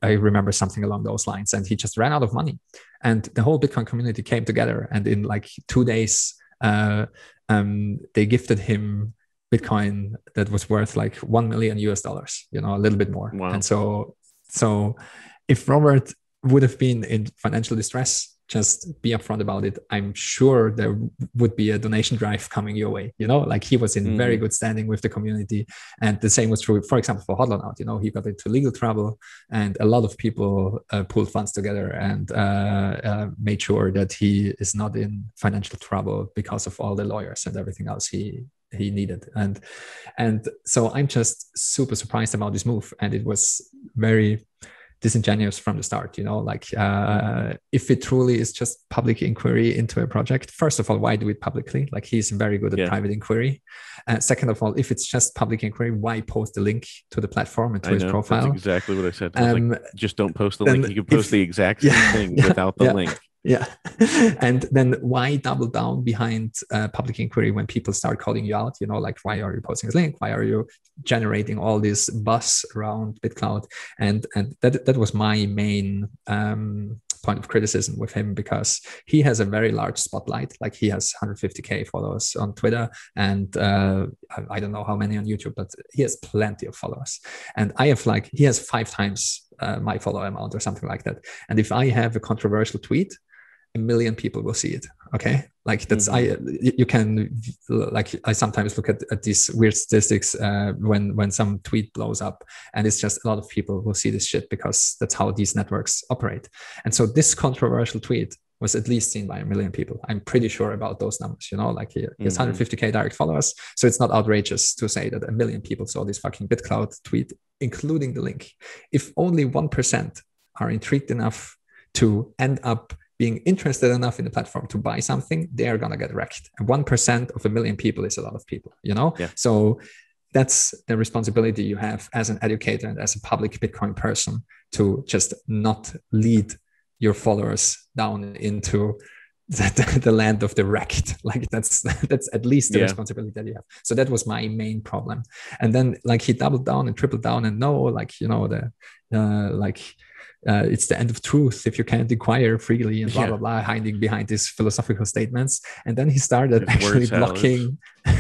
I remember something along those lines, and he just ran out of money. And the whole Bitcoin community came together, and in like 2 days, they gifted him Bitcoin that was worth like 1 million US dollars, you know, a little bit more. Wow. And so if Robert would have been in financial distress, just be upfront about it. I'm sure there would be a donation drive coming your way. You know, like he was in very good standing with the community, and the same was true, for example, for Hodlonaut. You know, he got into legal trouble, and a lot of people pulled funds together and made sure that he is not in financial trouble because of all the lawyers and everything else he needed. And so I'm just super surprised about this move, and it was very disingenuous from the start, you know, like if it truly is just public inquiry into a project, first of all, why do it publicly? Like he's very good at private inquiry. Second of all, if it's just public inquiry, why post the link to the platform and to his profile? That's exactly what I said. I was like, just don't post the link. You can post the exact same thing without the link. Yeah. And then why double down behind public inquiry when people start calling you out? You know, like, why are you posting this link? Why are you generating all this buzz around Bitclout? And that was my main point of criticism with him, because he has a very large spotlight. Like he has 150K followers on Twitter, and I don't know how many on YouTube, but he has plenty of followers. And I have like, he has 5 times my follower amount or something like that. And if I have a controversial tweet, 1 million people will see it. Okay. Like that's, you can, like, I sometimes look at these weird statistics when some tweet blows up, and it's just a lot of people will see this shit because that's how these networks operate. And so this controversial tweet was at least seen by 1 million people. I'm pretty sure about those numbers, you know, like he has 150K direct followers. So it's not outrageous to say that 1 million people saw this fucking Bitclout tweet, including the link. If only 1% are intrigued enough to end up being interested enough in the platform to buy something, they're going to get wrecked. And 1% of 1 million people is a lot of people, you know? Yeah. So that's the responsibility you have as an educator and as a public Bitcoin person, to just not lead your followers down into the land of the wrecked. Like that's at least the responsibility that you have. So that was my main problem. And then like he doubled down and tripled down, and no, like, you know, it's the end of truth if you can't inquire freely and blah, blah, blah, hiding behind these philosophical statements. And then he started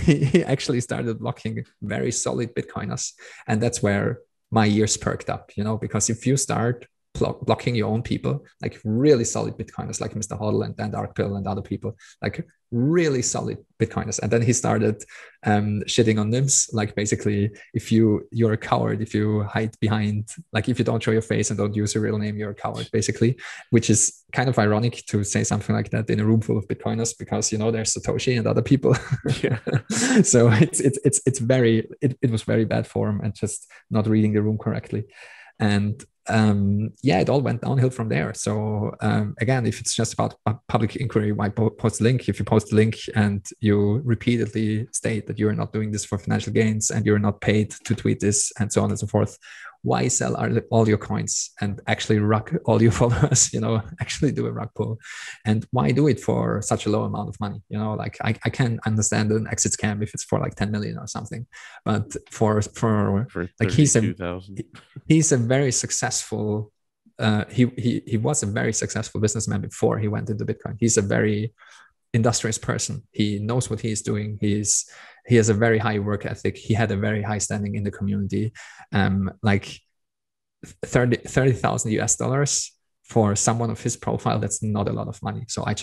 he actually started blocking very solid Bitcoiners. And that's where my ears perked up, you know, because if you start blocking your own people, like really solid Bitcoiners like Mr. Hodl and Dan Darkpill and other people, like really solid Bitcoiners. And then he started shitting on NIMS, like basically if you're a coward if you hide behind, like if you don't show your face and don't use your real name, you're a coward basically, which is kind of ironic to say something like that in a room full of Bitcoiners, because, you know, there's Satoshi and other people. So it was very bad form and just not reading the room correctly. And it all went downhill from there. So again, if it's just about public inquiry, why post a link? If you post a link and you repeatedly state that you're not doing this for financial gains and you're not paid to tweet this and so on and so forth, why sell all your coins and actually rug all your followers, you know, actually do a rug pull? And why do it for such a low amount of money? You know, like I can understand an exit scam if it's for like 10 million or something, but for like he's a very successful, he was a very successful businessman before he went into Bitcoin. He's a very industrious person. He knows what he's doing. He has a very high work ethic. He had a very high standing in the community. Like 30,000 US dollars for someone of his profile, that's not a lot of money. So I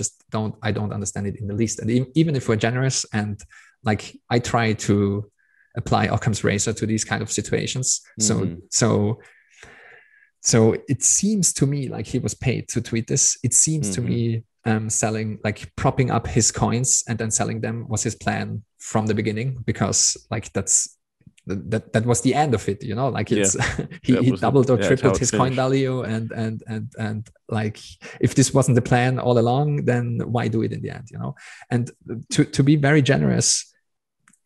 don't understand it in the least. And even if we're generous, and like I try to apply Occam's razor to these kind of situations. So it seems to me like he was paid to tweet this. It seems to me selling, like propping up his coins and then selling them was his plan from the beginning, because like that was the end of it, you know, like it's he doubled or tripled his coin value, and like if this wasn't the plan all along, then why do it in the end, you know? And to be very generous,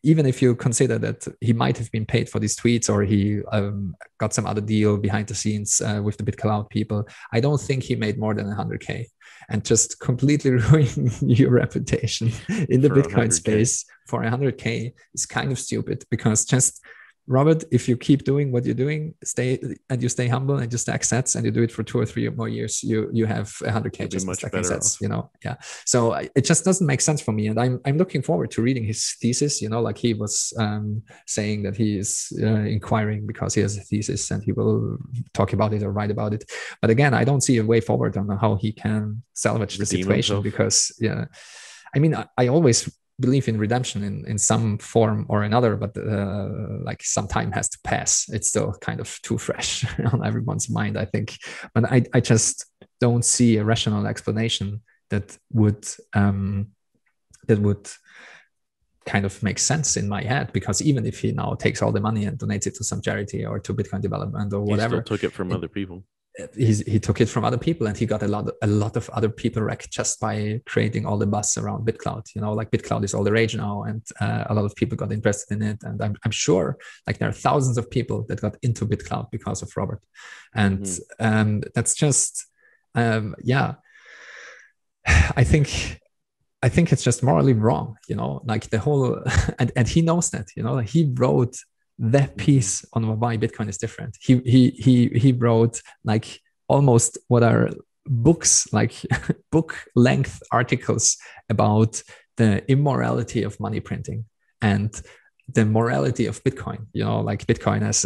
even if you consider that he might have been paid for these tweets, or he got some other deal behind the scenes with the Bitclout people, I don't think he made more than 100K. And just completely ruin your reputation in the Bitcoin 100K. Space for 100K is kind of stupid, because just Robert, if you keep doing what you're doing, you stay humble and you stack sets and you do it for 2 or 3 more years, you have 100K just by stacking sets, Yeah. So it just doesn't make sense for me. And I'm looking forward to reading his thesis, like he was saying that he is inquiring because he has a thesis and he will talk about it or write about it. But again, I don't see a way forward on how he can salvage the situation himself. Because, I mean, I always believe in redemption in some form or another, but like some time has to pass. It's still kind of too fresh on everyone's mind, I think. But I just don't see a rational explanation that would kind of make sense in my head, because even if he now takes all the money and donates it to some charity or to Bitcoin development or whatever, he still took it from other people. He took it from other people, and he got a lot of other people wrecked just by creating all the buzz around Bitclout. Like Bitclout is all the rage now, and a lot of people got interested in it. And I'm sure like there are thousands of people that got into Bitclout because of Robert. And that's just I think it's just morally wrong, like the whole and he knows that, he wrote that piece on why Bitcoin is different. He wrote like almost what are books, like book length articles about the immorality of money printing and the morality of Bitcoin, like Bitcoin as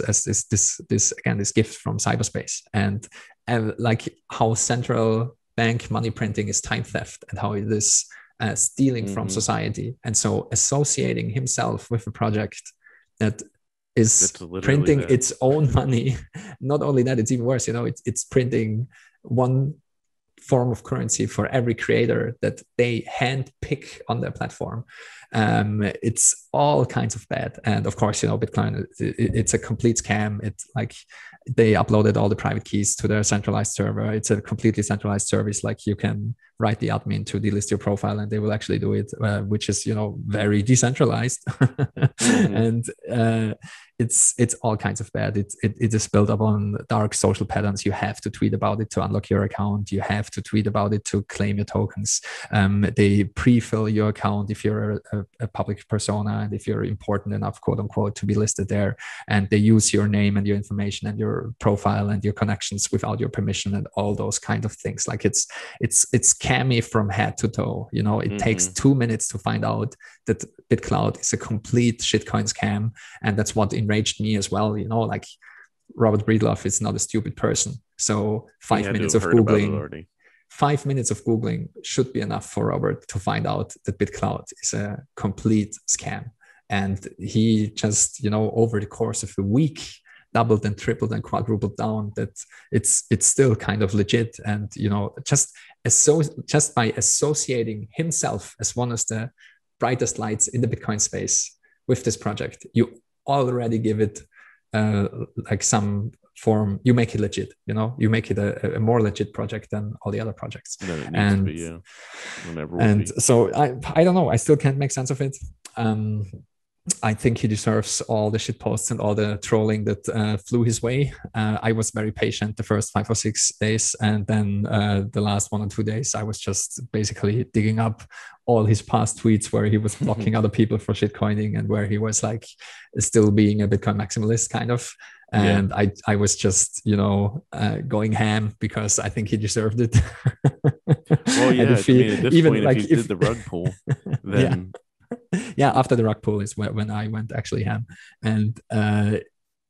this gift from cyberspace, and like how central bank money printing is time theft and how it is stealing from society. And so associating himself with a project that is printing its own money. Not only that, it's even worse. It's printing one form of currency for every creator that they hand pick on their platform. It's all kinds of bad. And of course, Bitcoin, it's a complete scam. It's like they uploaded all the private keys to their centralized server. It's a completely centralized service. Like you can write the admin to delist your profile and they will actually do it, which is, very decentralized. And it's all kinds of bad. It is built up on dark social patterns. You have to tweet about it to unlock your account. You have to tweet about it to claim your tokens. They pre-fill your account if you're a public persona and if you're important enough, quote unquote, to be listed there. And they use your name and your information and your profile and your connections without your permission and all those kind of things. Like it's scammy from head to toe. It takes 2 minutes to find out that Bitclout is a complete shitcoin scam, and that's what enraged me as well. Like Robert Breedlove is not a stupid person, so 5 minutes of googling. 5 minutes of googling should be enough for Robert to find out that Bitclout is a complete scam. And he just, over the course of a week, doubled and tripled and quadrupled down that it's still kind of legit. And, just by associating himself as one of the brightest lights in the Bitcoin space with this project, you already give it like some form, you make it legit, you make it a more legit project than all the other projects. So I don't know, I still can't make sense of it. I think he deserves all the shit posts and all the trolling that flew his way. I was very patient the first 5 or 6 days, and then the last 1 or 2 days I was just basically digging up all his past tweets where he was blocking other people for shitcoining and where he was like still being a Bitcoin maximalist kind of. And I was just, going ham because I think he deserved it. Well, yeah, at this point, like, if you did the rug pull, then... After the rug pull is when I went actually ham. And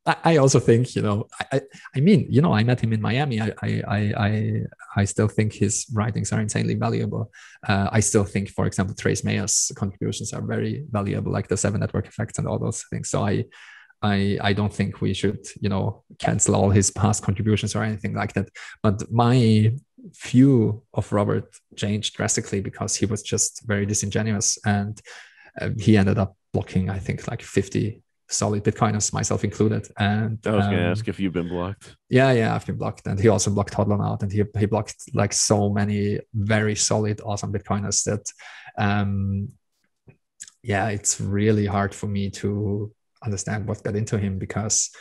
I also think, I met him in Miami. I still think his writings are insanely valuable. I still think, for example, Trace Mayer's contributions are very valuable, like the 7 network effects and all those things. So I don't think we should, cancel all his past contributions or anything like that. But my view of Robert changed drastically because he was just very disingenuous, and he ended up blocking, I think, like 50 solid Bitcoiners, myself included. And I was going to ask if you've been blocked. Yeah, I've been blocked. And he also blocked Hodlon out, and he blocked like so many very solid, awesome Bitcoiners that, it's really hard for me to understand what got into him, because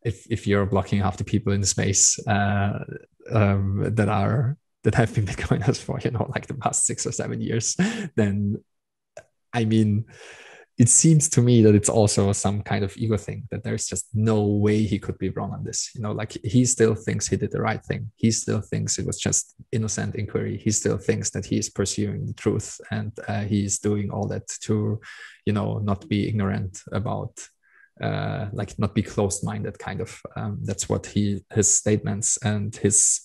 if you're blocking half the people in the space that have been Bitcoiners for like the past 6 or 7 years, then I mean, it seems to me that it's also some kind of ego thing, that there's just no way he could be wrong on this. Like he still thinks he did the right thing. He still thinks it was just innocent inquiry. He still thinks that he's pursuing the truth, and he's doing all that to, not be ignorant about, like not be closed-minded kind of. That's what his statements and his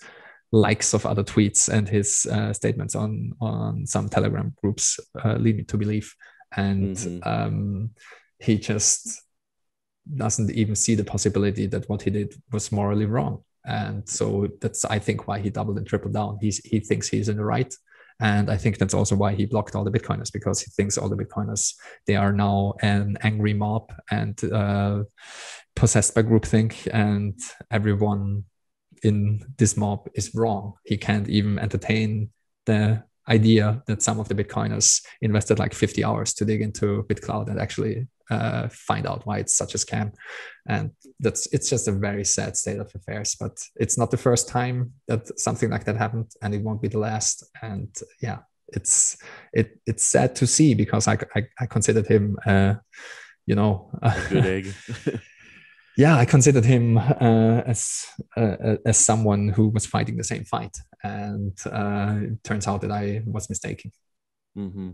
likes of other tweets and his statements on some Telegram groups lead me to believe. And he just doesn't even see the possibility that what he did was morally wrong. And so that's, I think, why he doubled and tripled down. He thinks he's in the right. And I think that's also why he blocked all the Bitcoiners, because he thinks all the Bitcoiners, they are now an angry mob and possessed by groupthink, and everyone in this mob is wrong. He can't even entertain the idea that some of the Bitcoiners invested like 50 hours to dig into Bitclout and actually find out why it's such a scam. And it's just a very sad state of affairs. But it's not the first time that something like that happened, and it won't be the last. And yeah, it's sad to see, because I considered him, a good egg. Yeah, I considered him as someone who was fighting the same fight, and it turns out that I was mistaken. Mm-hmm.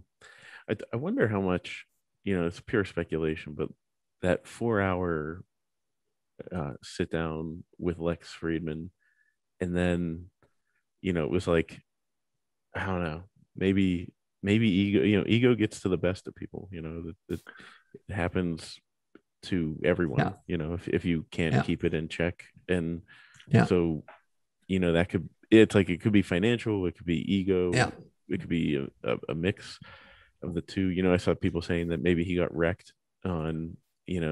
I wonder how much, it's pure speculation, but that 4-hour sit down with Lex Friedman, and then, it was like, I don't know, maybe ego gets to the best of people. It happens to everyone. If you can't keep it in check. And so that it could be financial, it could be ego, it could be a mix of the two. I saw people saying that maybe he got wrecked on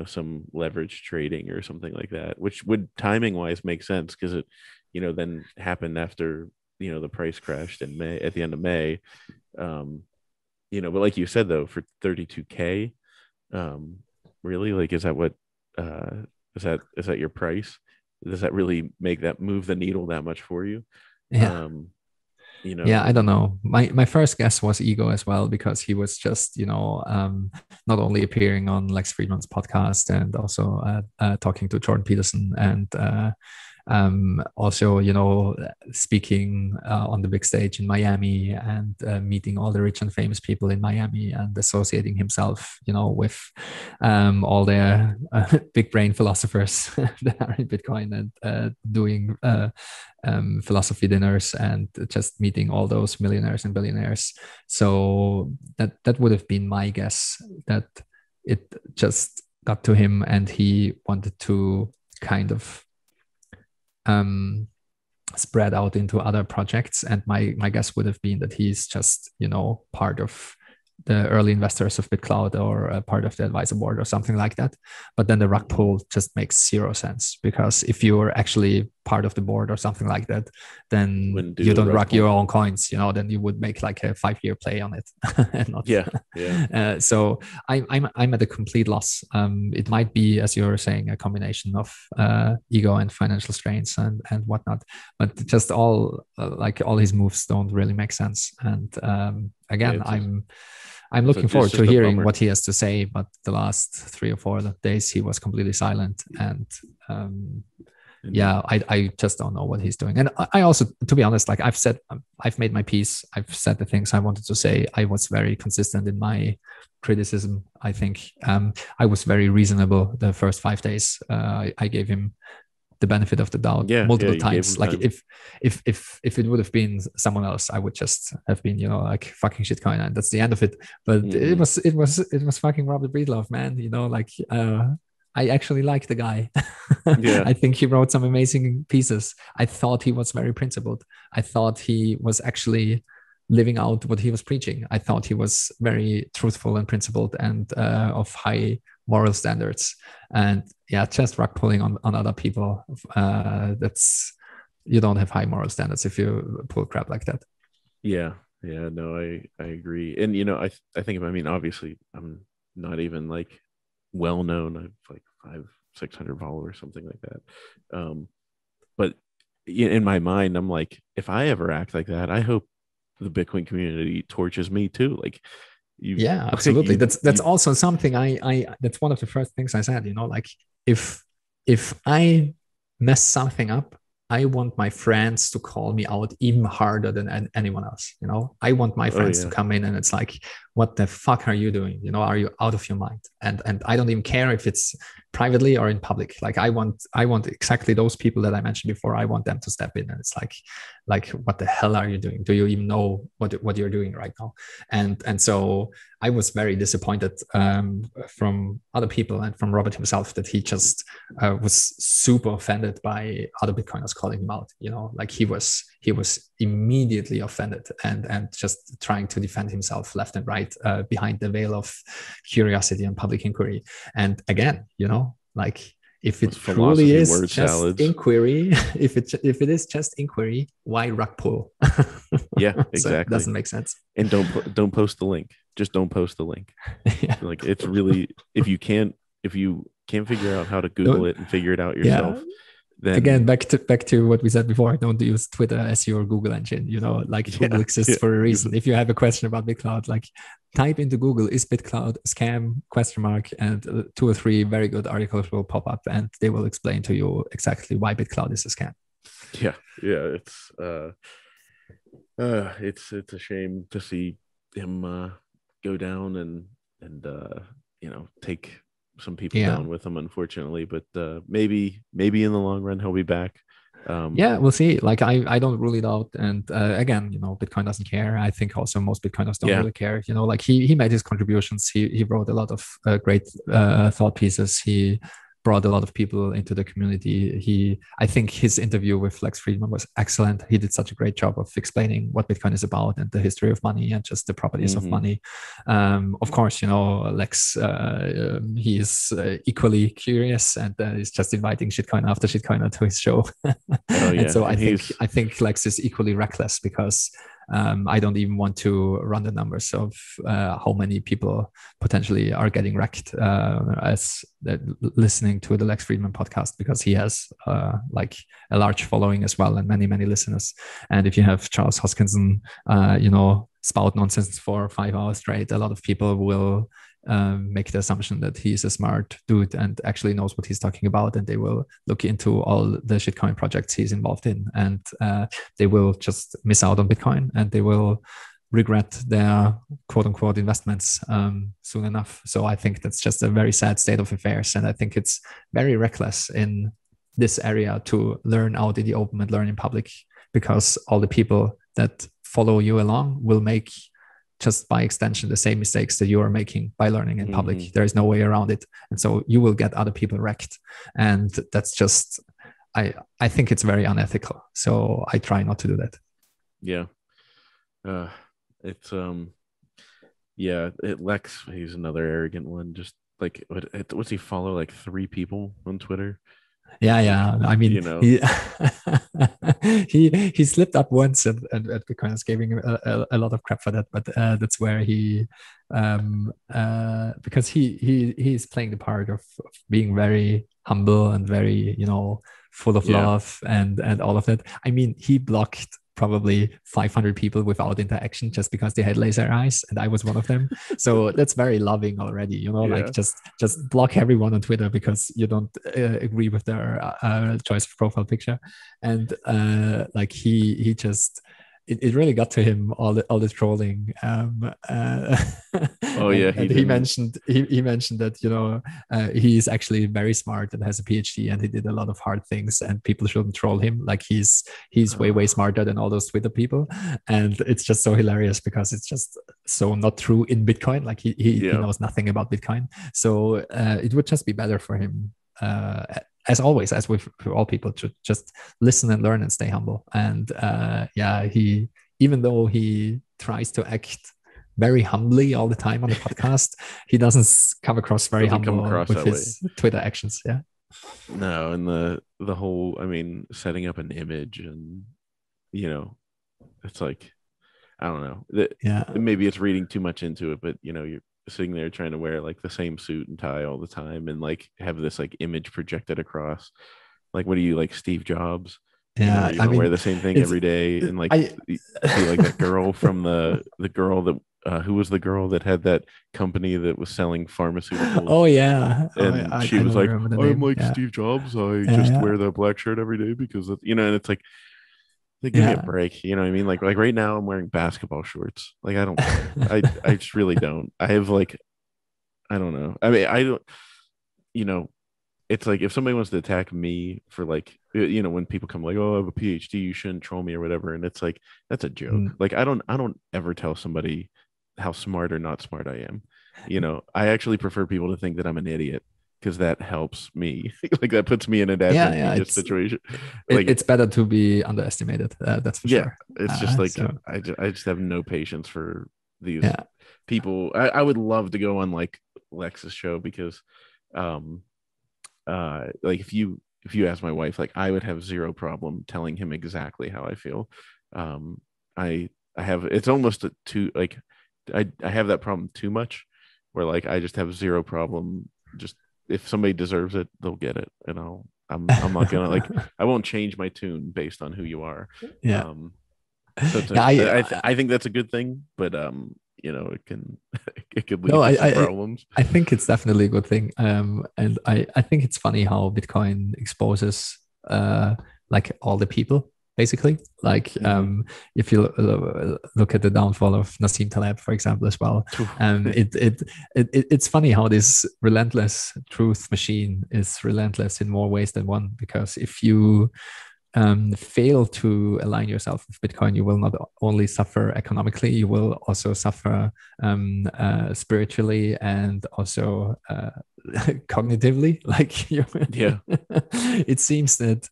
some leverage trading or something like that, which would timing wise make sense, because it then happened after the price crashed in May, at the end of May. But like you said, though, for 32K, really, like, is that what is that your price? Does that really move the needle that much for you? Yeah, I don't know. My first guess was ego as well, because he was just not only appearing on Lex Friedman's podcast, and also talking to Jordan Peterson, and also speaking on the big stage in Miami, and meeting all the rich and famous people in Miami, and associating himself with all the big brain philosophers that are in Bitcoin, and doing philosophy dinners, and just meeting all those millionaires and billionaires. So that would have been my guess, that it just got to him, and he wanted to kind of spread out into other projects. And my guess would have been that he's just part of the early investors of Bitclout, or a part of the advisor board or something like that. But then the rug pull just makes zero sense, because if you're actually part of the board or something like that, then you don't rug your own coins, then you would make like a 5-year play on it. And not, so I'm at a complete loss. It might be, as you're saying, a combination of ego and financial strains and whatnot, but just all his moves don't really make sense. And again, I'm looking forward to hearing what he has to say, but the last 3 or 4 days he was completely silent, and I just don't know what he's doing. And I also, to be honest, like I've made my peace. I've said the things I wanted to say. I was very consistent in my criticism. I think I was very reasonable the first 5 days. I gave him the benefit of the doubt multiple times. Like if it would have been someone else, I would just have been like fucking shitcoin, and that's the end of it. But it was fucking Robert Breedlove, man. I actually like the guy. I think he wrote some amazing pieces. I thought he was very principled. I thought he was actually living out what he was preaching. I thought he was very truthful and principled, and of high moral standards. And just rug pulling on other people, you don't have high moral standards if you pull crap like that. No, I agree. And I think, obviously I'm not even like well known. I've like 500-600 followers, something like that. But in my mind, I'm like, if I ever act like that, I hope the Bitcoin community torches me too. Like, Yeah, absolutely. That's also something I that's one of the first things I said, like if I mess something up, I want my friends to call me out even harder than anyone else. I want my friends to come in and it's like, what the fuck are you doing? Are you out of your mind? And I don't even care if it's privately or in public. Like I want exactly those people that I mentioned before. I want them to step in and it's like what the hell are you doing? Do you even know what you're doing right now? And so I was very disappointed from other people and from Robert himself that he just was super offended by other Bitcoiners calling him out. Like he was immediately offended and just trying to defend himself left and right behind the veil of curiosity and public inquiry. And again, like if it truly is just inquiry, if it is just inquiry, why rug pull? Yeah, exactly. So it doesn't make sense. And don't post the link. Just don't post the link. Yeah. Like it's really if you can't figure out how to Google it and figure it out yourself. Yeah. Then, again, back to what we said before, don't use Twitter as your Google engine. Like Google exists for a reason. If you have a question about Bitclout, like type into Google, is Bitclout a scam? ? And 2 or 3 very good articles will pop up and they will explain to you exactly why Bitclout is a scam. Yeah. It's a shame to see him go down and take some people down with him, unfortunately, but maybe in the long run he'll be back. We'll see. Like I don't rule it out, and again, Bitcoin doesn't care. I think also most Bitcoiners don't really care. Like he made his contributions. He wrote a lot of great thought pieces. He brought a lot of people into the community. I think his interview with Lex Fridman was excellent. He did such a great job of explaining what Bitcoin is about and the history of money and just the properties of money. Of course, Lex, he is equally curious and is just inviting shitcoin after shitcoiner to his show. And so I think Lex is equally reckless because I don't even want to run the numbers of how many people potentially are getting wrecked as listening to the Lex Fridman podcast, because he has like a large following as well and many listeners. And if you have Charles Hoskinson spout nonsense for 5 hours straight, a lot of people will make the assumption that he's a smart dude and actually knows what he's talking about, and they will look into all the shitcoin projects he's involved in, and they will just miss out on Bitcoin and they will regret their quote unquote investments soon enough. So I think that's just a very sad state of affairs, and I think it's very reckless in this area to learn out in the open and learn in public, because all the people that follow you along will make, just by extension, the same mistakes that you are making by learning in public. There is no way around it. And so you will get other people wrecked. And that's just, I think it's very unethical. So I try not to do that. Yeah. Lex, he's another arrogant one. Just like, what's he follow? Like 3 people on Twitter? Yeah. I mean, he slipped up once and Bitcoin is giving him a lot of crap for that. But that's where he, because he's playing the part of being very humble and very, full of love and all of that. I mean, he blocked probably 500 people without interaction just because they had laser eyes, and I was one of them. So that's very loving already, like just block everyone on Twitter because you don't agree with their choice of profile picture. And like he just, it really got to him, all the trolling. He mentioned that he's actually very smart and has a PhD and he did a lot of hard things, and people shouldn't troll him. Like he's way smarter than all those Twitter people, and it's just so hilarious because it's just so not true in Bitcoin. Like he knows nothing about Bitcoin, so it would just be better for him. As always, as with all people, to just listen and learn and stay humble. And he, even though he tries to act very humbly all the time on the podcast, he doesn't come across very humble with his Twitter actions. Yeah. No, and the whole, I mean, setting up an image and it's like, I don't know. Maybe it's reading too much into it, but you're sitting there trying to wear like the same suit and tie all the time and like have this like image projected across. Like, what are you, like Steve Jobs? I mean, wear the same thing every day and like be like that girl from the girl that who was the girl that had that company that was selling pharmaceuticals? Oh yeah. And I she was don't like, remember the I'm name. like Yeah. Steve Jobs. I Yeah. just Yeah. wear that black shirt every day because, and it's like, give me a Yeah. break. You know what I mean? Like right now I'm wearing basketball shorts. Like, I don't care. I just really don't. I have like, I don't know. I mean, I don't, you know, it's like if somebody wants to attack me for like, when people come like, oh, I have a PhD, you shouldn't troll me or whatever. And it's like, that's a joke. Mm. Like, I don't ever tell somebody how smart or not smart I am. I actually prefer people to think that I'm an idiot because that helps me. Like, that puts me in an Yeah. Yeah. advantageous situation. It's better to be underestimated. That's for Yeah, sure. it's just like So I just have no patience for these yeah. people. I would love to go on like Lex's show because um like if you ask my wife, like, I would have zero problem telling him exactly how I feel. um I have, it's almost too like, I have that problem too much where like I just have zero problem, just if somebody deserves it they'll get it, and I'm not gonna like, I won't change my tune based on who you are. Yeah. um so Yeah. I think that's a good thing, but it can it could No, lead to some problems. I think it's definitely a good thing. And I think it's funny how Bitcoin exposes like all the people basically. Like Mm-hmm. if you look at the downfall of Nassim Taleb, for example, as well. It's funny how this relentless truth machine is relentless in more ways than one. Because if you fail to align yourself with Bitcoin, you will not only suffer economically, you will also suffer spiritually and also cognitively. Like Yeah. it seems that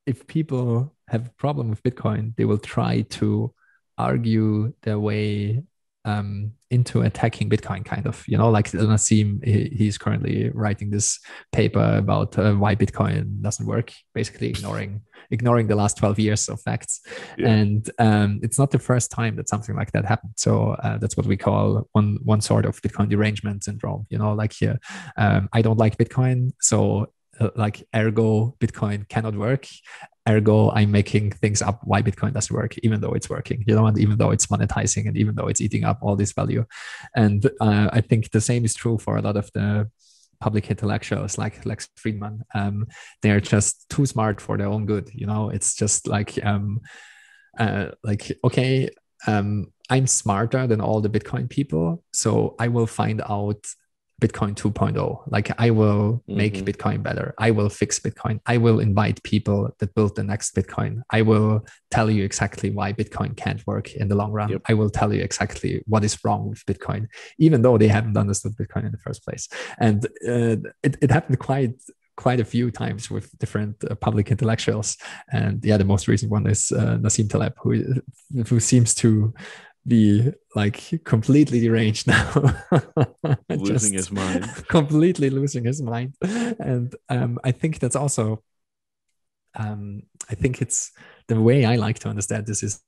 if people have a problem with Bitcoin, they will try to argue their way into attacking Bitcoin, kind of, like Nassim, he's currently writing this paper about why Bitcoin doesn't work, basically ignoring the last 12 years of facts. Yeah. And it's not the first time that something like that happened. So that's what we call one sort of Bitcoin derangement syndrome. Like here, I don't like Bitcoin, so like ergo Bitcoin cannot work, ergo I'm making things up why Bitcoin doesn't work, even though it's working, and even though it's monetizing, and even though it's eating up all this value. And I think the same is true for a lot of the public intellectuals like Lex Friedman. They're just too smart for their own good. It's just like okay, I'm smarter than all the Bitcoin people, so I will find out Bitcoin 2.0. Like, I will make Bitcoin better. I will fix Bitcoin. I will invite people that build the next Bitcoin. I will tell you exactly why Bitcoin can't work in the long run. Yep. I will tell you exactly what is wrong with Bitcoin, even though they haven't understood Bitcoin in the first place. And it happened quite a few times with different public intellectuals. And yeah, the most recent one is Nassim Taleb, who seems to be like completely deranged now. Losing his mind. Completely losing his mind. And I think that's also I think it's the way I like to understand this is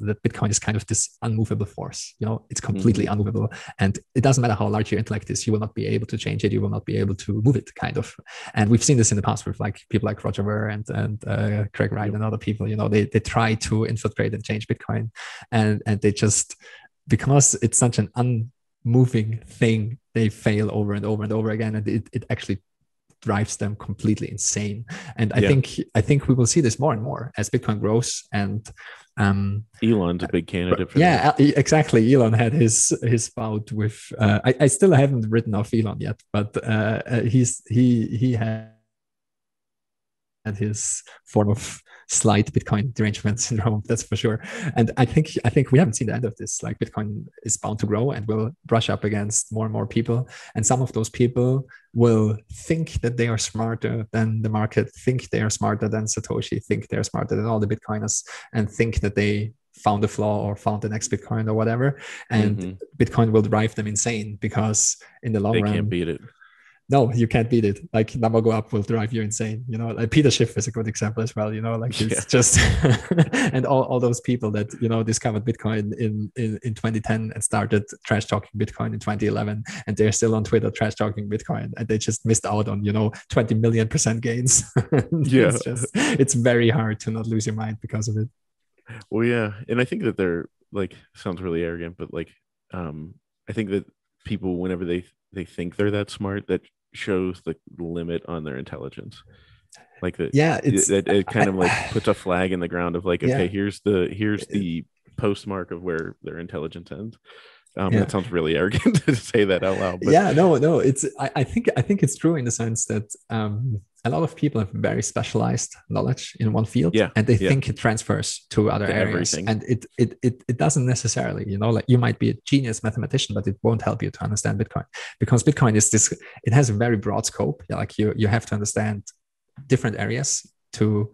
that Bitcoin is kind of this unmovable force. It's completely unmovable, and it doesn't matter how large your intellect is, you will not be able to change it. You will not be able to move it, kind of. And we've seen this in the past with like people like Roger Ver and Craig Wright and other people. They try to infiltrate and change Bitcoin, and they just, because it's such an unmoving thing, they fail over and over and over again, and it actually drives them completely insane. And I think we will see this more and more as Bitcoin grows. And Elon's a big candidate for that. Exactly. Elon had his bout with I still haven't written off Elon yet, but he had his form of slight Bitcoin derangement syndrome, that's for sure. And I think we haven't seen the end of this. Like, Bitcoin is bound to grow and will brush up against more and more people. And some of those people will think that they are smarter than the market, think they are smarter than Satoshi, think they're smarter than all the Bitcoiners, and think that they found the flaw or found the next Bitcoin or whatever. And Bitcoin will drive them insane, because in the long run, they can't beat it. No, you can't beat it. Like, number go up will drive you insane. Like Peter Schiff is a good example as well. Like, it's just and all those people that discovered Bitcoin in 2010 and started trash talking Bitcoin in 2011, and they're still on Twitter trash talking Bitcoin, and they just missed out on 20 million% gains. It's very hard to not lose your mind because of it. Well, yeah, and I think that they're like sounds really arrogant, but like I think that people whenever they think they're that smart, that shows the limit on their intelligence. Like that, Yeah, it's it kind of like puts a flag in the ground of like, okay, yeah, here's the postmark of where their intelligence ends. yeah. That sounds really arrogant to say that out loud, but Yeah, no, it's I think it's true in the sense that a lot of people have very specialized knowledge in one field, yeah, and they yeah, think it transfers to other to areas, everything. and it doesn't necessarily, like you might be a genius mathematician, but it won't help you to understand Bitcoin, because Bitcoin is this, it has a very broad scope. Yeah, like you have to understand different areas to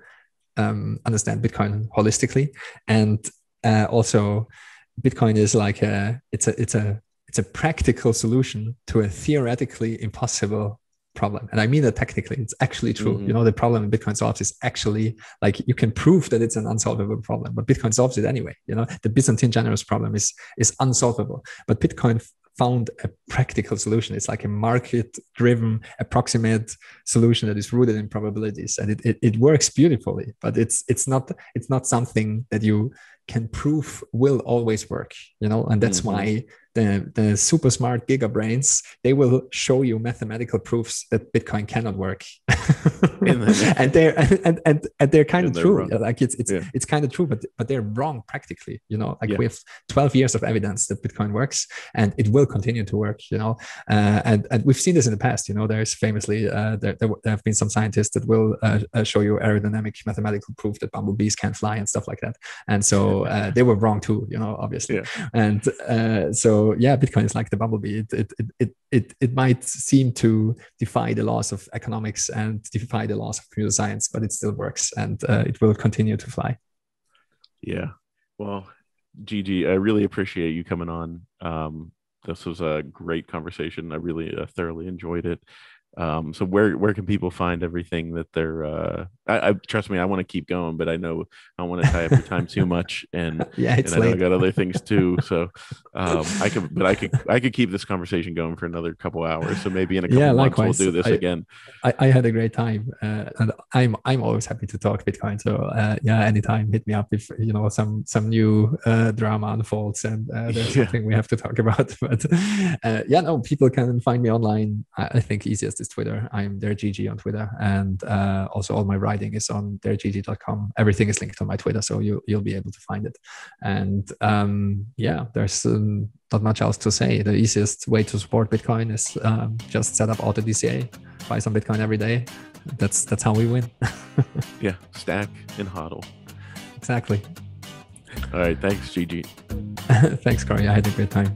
understand Bitcoin holistically, and also Bitcoin is like it's a practical solution to a theoretically impossible problem. And I mean that technically, it's actually true. Mm-hmm. The problem Bitcoin solves is actually, like, you can prove that it's an unsolvable problem, but Bitcoin solves it anyway. The Byzantine generals problem is unsolvable, but Bitcoin found a practical solution. It's like a market-driven, approximate solution that is rooted in probabilities, and it works beautifully. But it's not something that you can prove will always work. And that's Mm-hmm. why the super smart giga brains, they will show you mathematical proofs that Bitcoin cannot work. and they're kind of true. Wrong. Like it's kind of true, but they're wrong practically. Yeah. We have 12 years of evidence that Bitcoin works, and it will continue to work. And we've seen this in the past. There's famously there have been some scientists that will show you aerodynamic mathematical proof that bumblebees can fly and stuff like that. And so they were wrong too. Obviously. Yeah. And so yeah, Bitcoin is like the bumblebee. It might seem to defy the laws of economics and defy the laws of computer science, but it still works, and it will continue to fly. Yeah. Well, Gigi, I really appreciate you coming on. This was a great conversation. I really thoroughly enjoyed it. So where can people find everything that they're I trust me, I want to keep going, but I know I don't want to tie up your time too much, and yeah, it's and I know late. I got other things too, so I could keep this conversation going for another couple hours, so maybe in a couple months we'll do this again. I had a great time, and I'm always happy to talk Bitcoin, so yeah, anytime, hit me up if some new drama unfolds and there's something we have to talk about. But yeah, no, people can find me online. I think easiest is Twitter. I'm their Gigi on Twitter, and also all my writing is on theirgigi.com. Everything is linked on my Twitter, so you'll be able to find it. And yeah, there's not much else to say. The easiest way to support Bitcoin is just set up auto DCA, buy some Bitcoin every day. That's how we win. Yeah, stack and hodl. Exactly. All right, thanks, Gigi. Thanks, Corey. I had a great time.